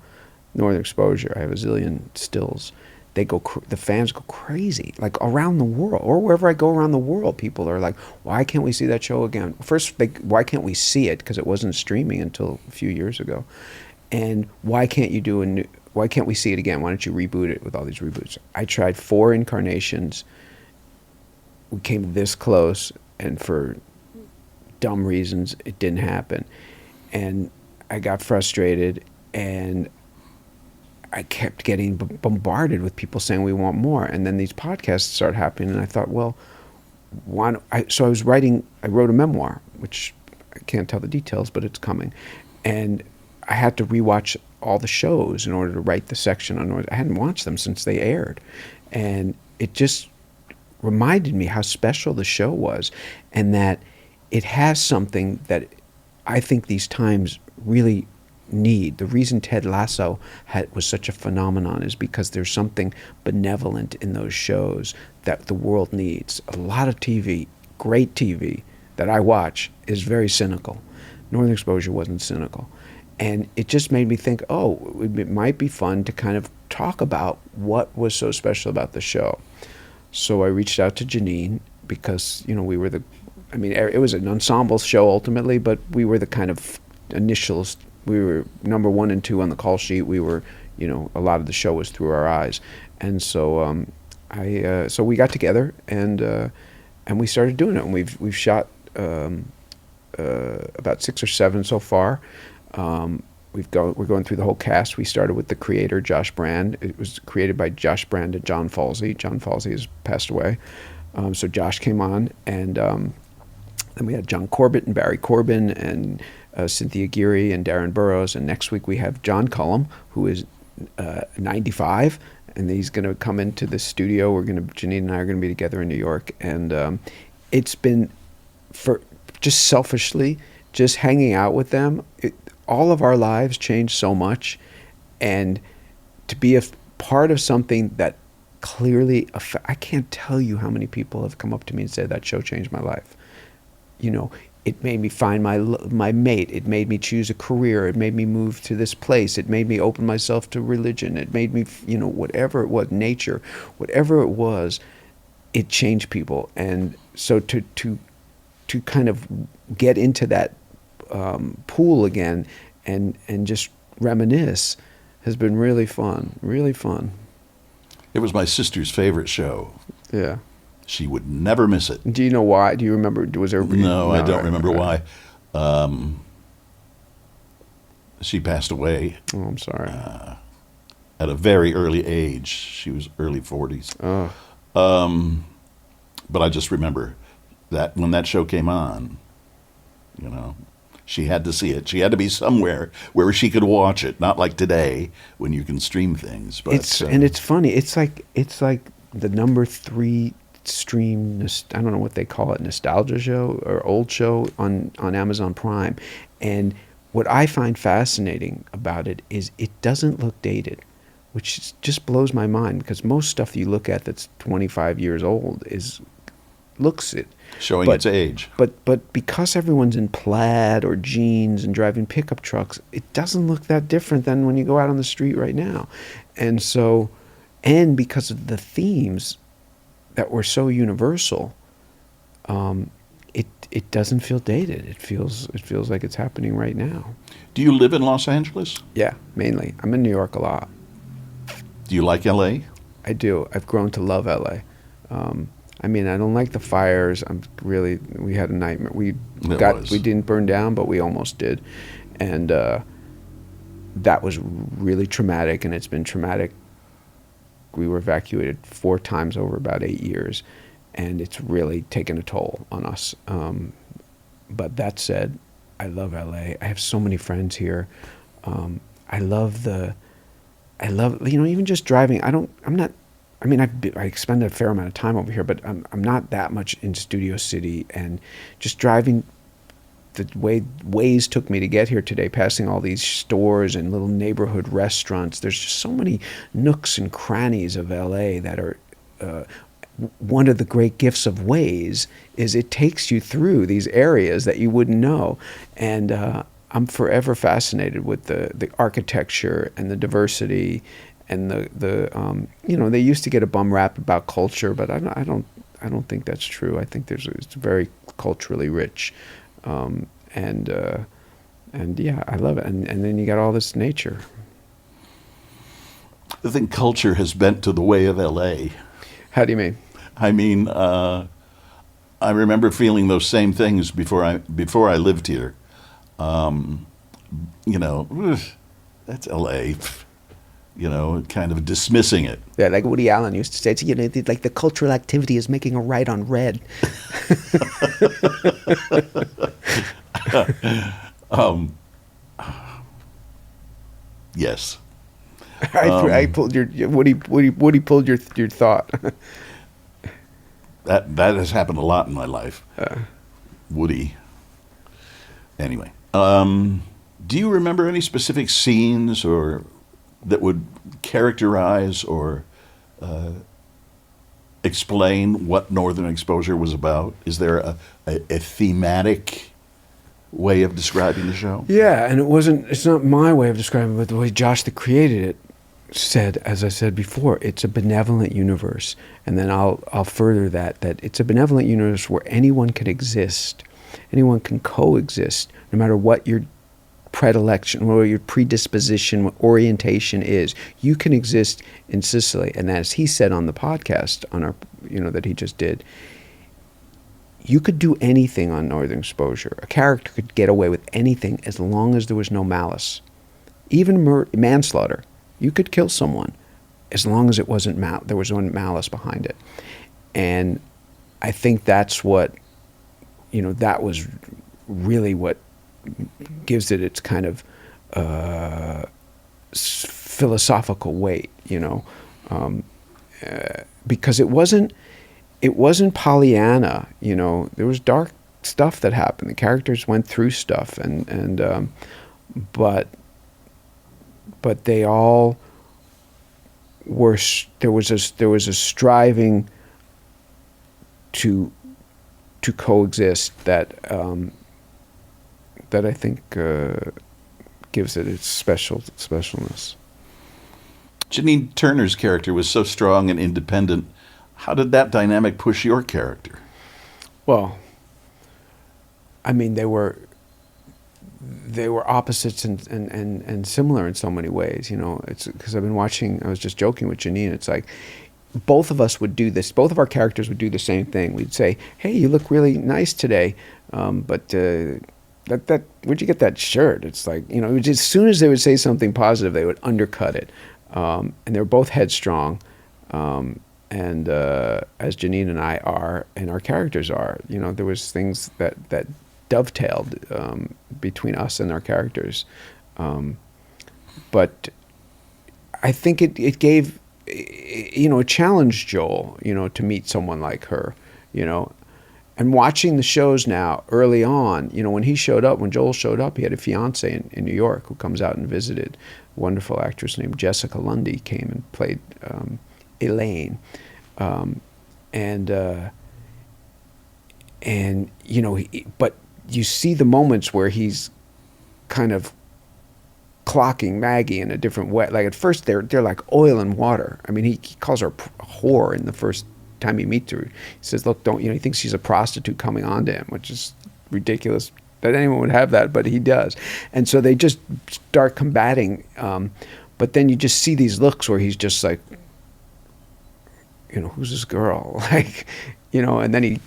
Northern Exposure, I have a zillion stills. They go, the fans go crazy, like around the world, or wherever I go around the world. People are like, "Why can't we see that show again?" First, why can't we see it? Because it wasn't streaming until a few years ago. And why can't you do a new? Why can't we see it again? Why don't you reboot it with all these reboots? I tried 4 incarnations. We came this close, and for dumb reasons, it didn't happen. And I got frustrated, and I kept getting bombarded with people saying we want more. And then these podcasts started happening, and I thought, well, why don't so I wrote a memoir, which I can't tell the details, but it's coming. And I had to rewatch all the shows in order to write the section on. I hadn't watched them since they aired. And it just reminded me how special the show was, and that it has something that I think these times really need. The reason Ted Lasso was such a phenomenon is because there's something benevolent in those shows that the world needs. A lot of TV, great TV that I watch, is very cynical. Northern Exposure wasn't cynical. And it just made me think, oh, it might be fun to kind of talk about what was so special about the show. So I reached out to Janine because, you know, it was an ensemble show ultimately, but we were the kind of initials. We were number 1 and 2 on the call sheet. We were, you know, a lot of the show was through our eyes. And so so we got together and we started doing it. And we've shot about 6 or 7 so far. We're going through the whole cast. We started with the creator, Josh Brand. It was created by Josh Brand and John Falsey. John Falsey has passed away. So Josh came on, and then we had John Corbett and Barry Corbin and Cynthia Geary and Darren Burrows. And next week we have John Cullum, who is 95, and he's going to come into the studio. Janine and I are going to be together in New York. And it's been, for just selfishly, just hanging out with them, all of our lives changed so much, and to be a part of something that clearly, I can't tell you how many people have come up to me and said that show changed my life. You know, it made me find my mate. It made me choose a career. It made me move to this place. It made me open myself to religion. It made me, you know, whatever it was, nature, whatever it was, it changed people. And so to kind of get into that pool again and just reminisce has been really fun, really fun. It was my sister's favorite show. Yeah. She would never miss it. Do you know why? Do you remember? Was there? No, I don't remember why. She passed away. Oh, I'm sorry. At a very early age. She was early 40s. Oh. But I just remember that when that show came on, you know, she had to see it. She had to be somewhere where she could watch it. Not like today when you can stream things. But and it's funny. It's like the number 3 stream. I don't know what they call it, nostalgia show or old show on Amazon Prime. And what I find fascinating about it is it doesn't look dated, which just blows my mind, because most stuff you look at that's 25 years old looks it. Showing its age. But because everyone's in plaid or jeans and driving pickup trucks, it doesn't look that different than when you go out on the street right now. And so, and because of the themes that were so universal, it doesn't feel dated. It feels like it's happening right now. Do you live in Los Angeles? Yeah, mainly. I'm in New York a lot. Do you like L.A.? I do. I've grown to love L.A. I mean, I don't like the fires. We had a nightmare. We didn't burn down, but we almost did. And that was really traumatic, and it's been traumatic. We were evacuated 4 times over about 8 years, and it's really taken a toll on us. But that said, I love LA. I have so many friends here. I love, even just driving. I spend a fair amount of time over here, but I'm not that much in Studio City, and just driving the way Waze took me to get here today, passing all these stores and little neighborhood restaurants. There's just so many nooks and crannies of LA that are, one of the great gifts of Waze is it takes you through these areas that you wouldn't know. And I'm forever fascinated with the architecture and the diversity and they used to get a bum rap about culture, but I don't think that's true. I think it's very culturally rich. And yeah, I love it. And then you got all this nature. I think culture has bent to the way of L.A. How do you mean? I mean, I remember feeling those same things before I lived here. That's L.A., kind of dismissing it. Yeah, like Woody Allen used to say, like the cultural activity is making a right on red. Yes. I pulled your Woody pulled your thought. That has happened a lot in my life. Woody. Anyway, do you remember any specific scenes or that would characterize or explain what Northern Exposure was about? Is there a thematic way of describing the show? Yeah, and it's not my way of describing it, but the way Josh that created it said, as I said before, it's a benevolent universe. And then I'll further that it's a benevolent universe where anyone can exist, anyone can coexist, no matter what your predilection, what your predisposition, what orientation is. You can exist in Sicily. And as he said on the podcast, on our, that he just did, you could do anything on Northern Exposure. A character could get away with anything as long as there was no malice. Even manslaughter. You could kill someone as long as it wasn't there was no malice behind it. And I think that's what, that was really what gives it its kind of philosophical weight, because it wasn't Pollyanna. There was dark stuff that happened. The characters went through stuff, but they all were. There was a striving to coexist that I think gives it its specialness. Janine Turner's character was so strong and independent. How did that dynamic push your character? Well, I mean, they were opposites and similar in so many ways. It's because I've been watching. I was just joking with Janine. It's like both of us would do this. Both of our characters would do the same thing. We'd say, "Hey, you look really nice today," but that where'd you get that shirt? It's like as soon as they would say something positive, they would undercut it. And they were both headstrong. And as Janine and I are, and our characters are, there was things that dovetailed between us and our characters. But I think it gave, it challenged Joel, to meet someone like her, And watching the shows now, early on, when Joel showed up, he had a fiance in New York who comes out and visited. A wonderful actress named Jessica Lundy came and played Elaine. and but you see the moments where he's kind of clocking Maggie in a different way. Like at first they're like oil and water. I mean, he calls her a whore in the first time he meets her. He says, look, don't, he thinks she's a prostitute coming on to him, which is ridiculous that anyone would have that, but he does. And so they just start combating. But then you just see these looks where he's just like, who's this girl? Like, and then he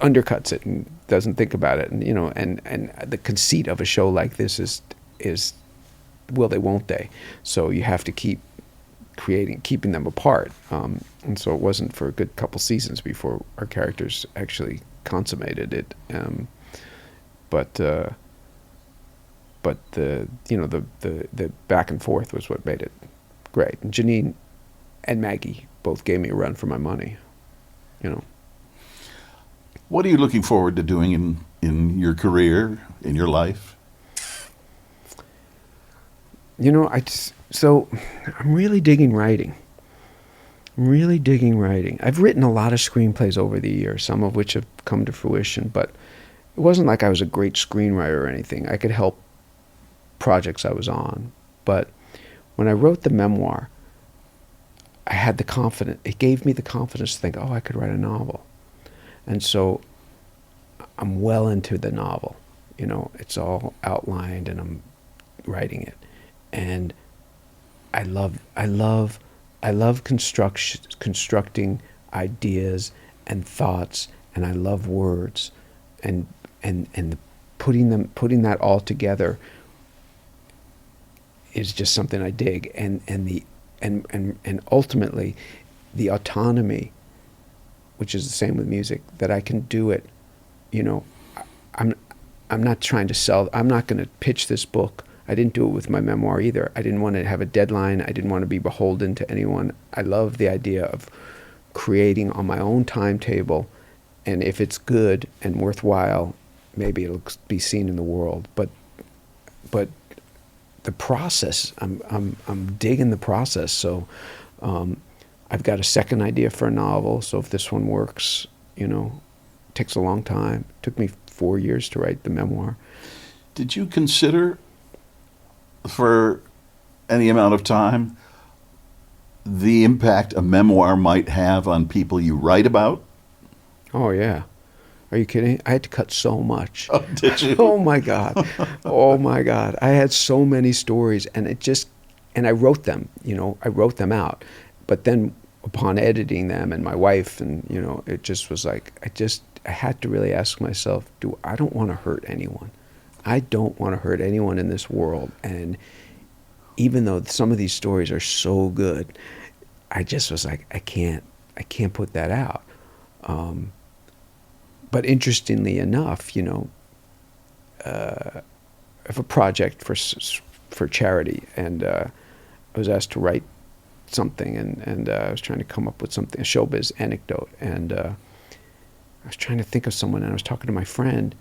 undercuts it and doesn't think about it. And, and the conceit of a show like this is will they, won't they? So you have to keep keeping them apart. And so it wasn't for a good couple seasons before our characters actually consummated it. But the the back and forth was what made it great. And Janine and Maggie both gave me a run for my money. What are you looking forward to doing in your career, in your life? So I'm really digging writing. I've written a lot of screenplays over the years, some of which have come to fruition, but it wasn't like I was a great screenwriter or anything. I could help projects I was on. But when I wrote the memoir, I had the confidence, it gave me the confidence to think, I could write a novel. And so I'm well into the novel. It's all outlined and I'm writing it. And I love constructing ideas and thoughts, and I love words, and putting that all together is just something I dig, and ultimately the autonomy, which is the same with music, that I can do it. I'm not trying to sell. I'm not going to pitch this book. I didn't do it with my memoir either. I didn't want to have a deadline. I didn't want to be beholden to anyone. I love the idea of creating on my own timetable, and if it's good and worthwhile, maybe it'll be seen in the world. But the process, I'm digging the process. So I've got a second idea for a novel. So if this one works, it takes a long time. It took me 4 years to write the memoir. Did you consider, for any amount of time, the impact a memoir might have on people you write about? Oh, yeah. Are you kidding? I had to cut so much. Oh, did you? Oh, my God. Oh, my God. I had so many stories, and I wrote them, I wrote them out. But then upon editing them, and my wife, and, it just was like, I had to really ask myself, I don't want to hurt anyone. I don't want to hurt anyone in this world. And even though some of these stories are so good, I just was like, I can't put that out. But interestingly enough, I have a project for charity, and I was asked to write something, and I was trying to come up with something, a showbiz anecdote, and I was trying to think of someone, and I was talking to my friend,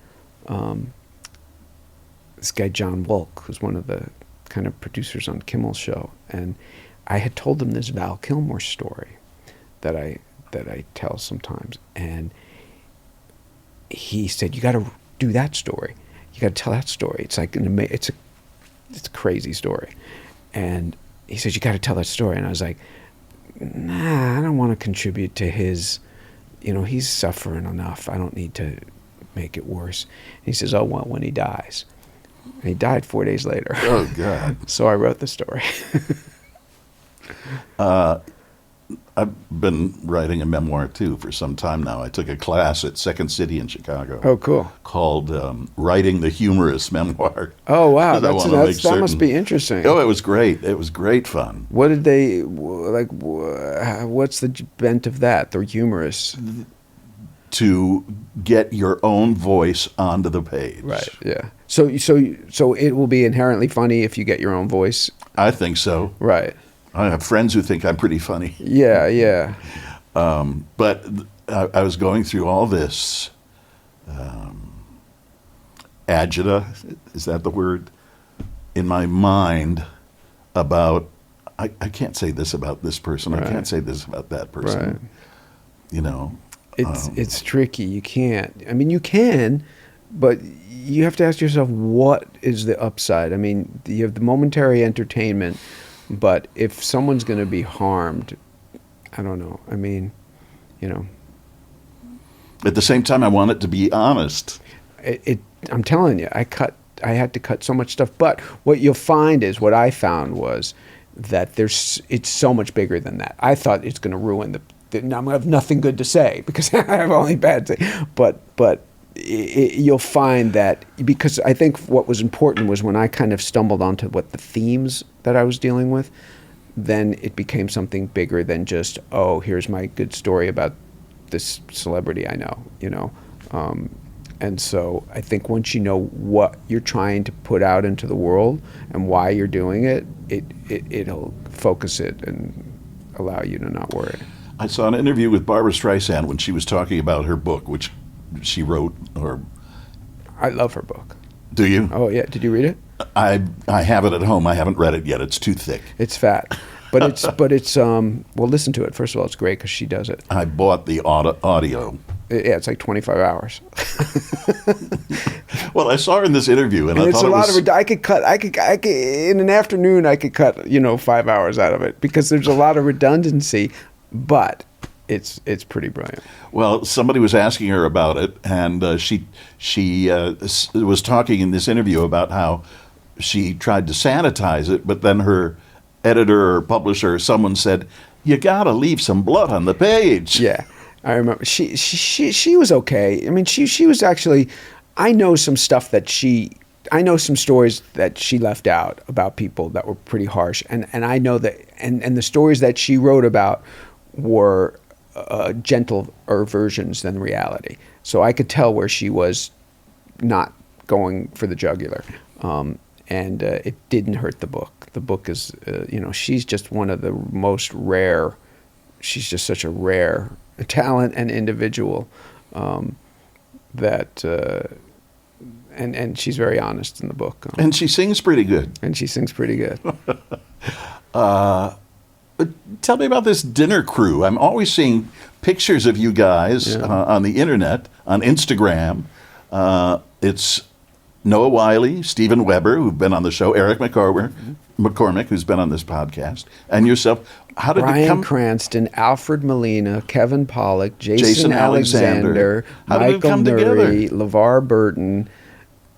this guy John Wolk, who's one of the kind of producers on Kimmel's show, and I had told him this Val Kilmer story that I tell sometimes, and he said, "You got to do that story. You got to tell that story. It's like it's a crazy story," and he says, "You got to tell that story," and I was like, "Nah, I don't want to contribute to his. He's suffering enough. I don't need to make it worse." And he says, "Oh, well, when he dies." And he died 4 days later. Oh, God. So I wrote the story. I've been writing a memoir, too, for some time now. I took a class at Second City in Chicago. Oh, cool. Called Writing the Humorous Memoir. Oh, wow. That must be interesting. Oh, it was great. It was great fun. What did they, like, what's the bent of that? They're humorous. To get your own voice onto the page. Right, yeah. So it will be inherently funny if you get your own voice? I think so. Right. I have friends who think I'm pretty funny. Yeah, yeah. But I was going through all this agita, is that the word, in my mind about, I can't say this about this person, right. I can't say this about that person. Right. It's tricky. You can't. I mean, you can, but you have to ask yourself, what is the upside? I mean, you have the momentary entertainment, but if someone's going to be harmed, I don't know. I mean, you know. At the same time, I want it to be honest. I'm telling you, I had to cut so much stuff. But what you'll find is, what I found was that it's so much bigger than that. I thought it's going to ruin I'm going to have nothing good to say because I have only bad to say. But you'll find that, because I think what was important was when I kind of stumbled onto what the themes that I was dealing with, then it became something bigger than just, oh, here's my good story about this celebrity I know, you know. And so I think once you know what you're trying to put out into the world and why you're doing it, it'll focus it and allow you to not worry. I saw an interview with Barbra Streisand when she was talking about her book, which she wrote. I love her book. Do you? Oh, yeah. Did you read it? I have it at home. I haven't read it yet. It's too thick. It's fat. But it's well, listen to it. First of all, it's great because she does it. I bought the audio. Yeah, it's like 25 hours. Well, I saw her in this interview, and I it's thought a lot of. I could in an afternoon. I could cut 5 hours out of it because there's a lot of redundancy, but it's pretty brilliant. Well, somebody was asking her about it, and she was talking in this interview about how she tried to sanitize it, but then her editor or publisher or someone said, "You got to leave some blood on the page." Yeah. I remember she was okay. I mean, she was actually, I know some stuff that I know some stories that she left out about people that were pretty harsh. And I know that, and the stories that she wrote about were gentler versions than reality. So I could tell where she was not going for the jugular. And it didn't hurt the book. The book is, she's just one of the most rare, she's just such a rare talent and individual that and she's very honest in the book. And she sings pretty good. Tell me about this dinner crew. I'm always seeing pictures of you guys on the internet, on Instagram. It's Noah Wiley, Stephen Weber, who've been on the show, Eric McCormick, who's been on this podcast, and yourself. How did Bryan it come? Cranston, Alfred Molina, Kevin Pollak, Jason Alexander, How did it Michael come Murray, together? LeVar Burton,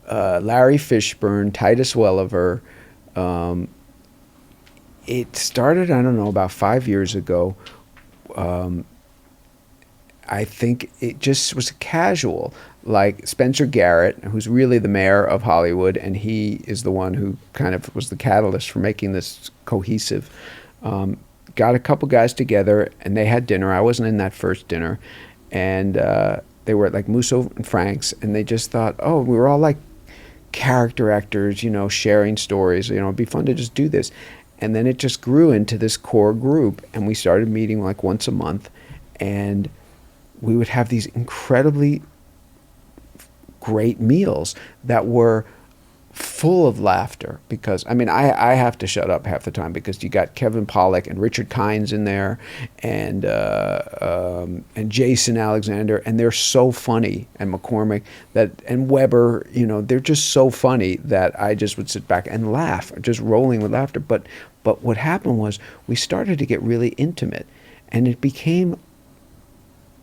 Larry Fishburne, Titus Welliver. It started, I don't know, about 5 years ago. I think it just was casual. Like Spencer Garrett, who's really the mayor of Hollywood, and he is the one who kind of was the catalyst for making this cohesive. Got a couple guys together, and they had dinner. I wasn't in that first dinner. And they were at like Musso and Frank's, and they just thought, oh, we were all like character actors, sharing stories. It'd be fun to just do this. And then it just grew into this core group, and we started meeting like once a month, and we would have these incredibly great meals that were full of laughter, because I have to shut up half the time because you got Kevin Pollak and Richard Kynes in there, and Jason Alexander, and they're so funny, and McCormick and Weber, they're just so funny that I just would sit back and laugh, just rolling with laughter. But what happened was we started to get really intimate, and it became.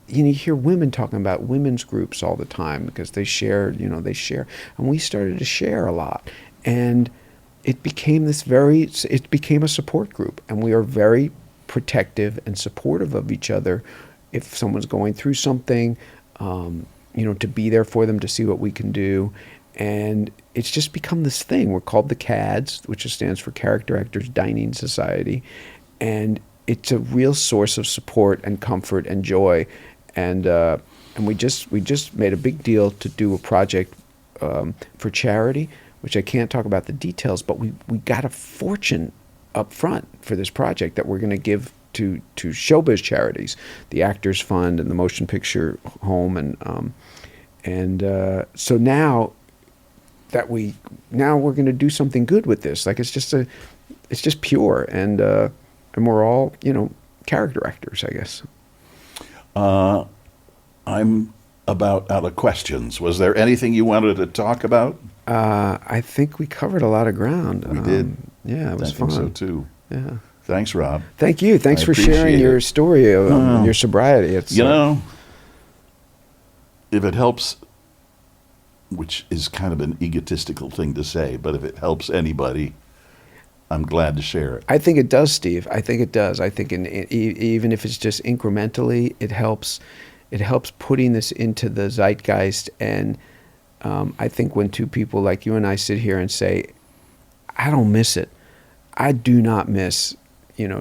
You hear women talking about women's groups all the time because they share, and we started to share a lot, and it became it became a support group, and we are very protective and supportive of each other. If someone's going through something, to be there for them, to see what we can do, and it's just become this thing. We're called the CADS, which stands for Character Actors Dining Society, and it's a real source of support and comfort and joy. And we just made a big deal to do a project for charity, which I can't talk about the details, but we got a fortune up front for this project that we're going to give to showbiz charities, the Actors Fund and the Motion Picture Home, and so now we're going to do something good with this. Like it's just pure, and we're all character actors, I guess. I'm about out of questions. Was there anything you wanted to talk about? I think we covered a lot of ground. We did. Yeah, it was fun. I think so too. Yeah. Thanks, Rob. Thank you. Thanks for sharing your story of your sobriety. It's if it helps, which is kind of an egotistical thing to say, but if it helps anybody, I'm glad to share it. I think it does, Steve. I think it does. I think even if it's just incrementally, it helps. It helps putting this into the zeitgeist. And I think when two people like you and I sit here and say, I don't miss it. I do not miss,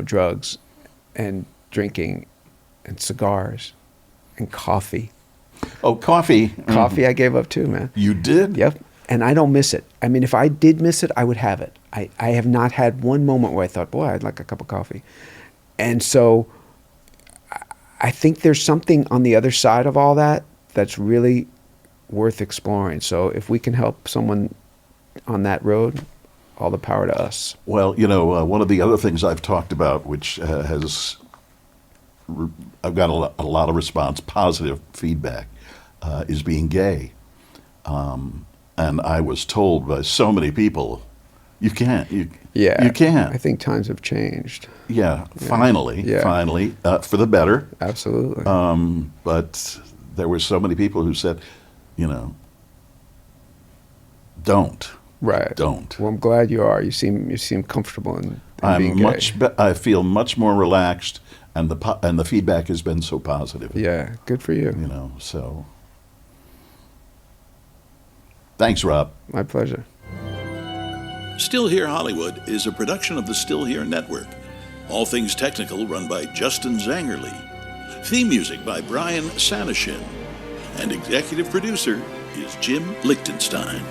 drugs and drinking and cigars and coffee. Oh, coffee. Coffee I gave up too, man. You did? Yep. And I don't miss it. I mean, if I did miss it, I would have it. I have not had one moment where I thought, boy, I'd like a cup of coffee. And so I think there's something on the other side of all that that's really worth exploring. So if we can help someone on that road, all the power to us. Well, one of the other things I've talked about, which I've got a lot of response, positive feedback, is being gay. And I was told by so many people, you can't. You can't. I think times have changed. Yeah, finally, for the better. Absolutely. But there were so many people who said, don't. Right. Don't. Well, I'm glad you are. You seem comfortable in being gay. I feel much more relaxed, and the feedback has been so positive. Yeah, good for you. So. Thanks, Rob. My pleasure. Still Here Hollywood is a production of the Still Here Network. All things technical run by Justin Zangerly. Theme music by Brian Sanishin. And executive producer is Jim Lichtenstein.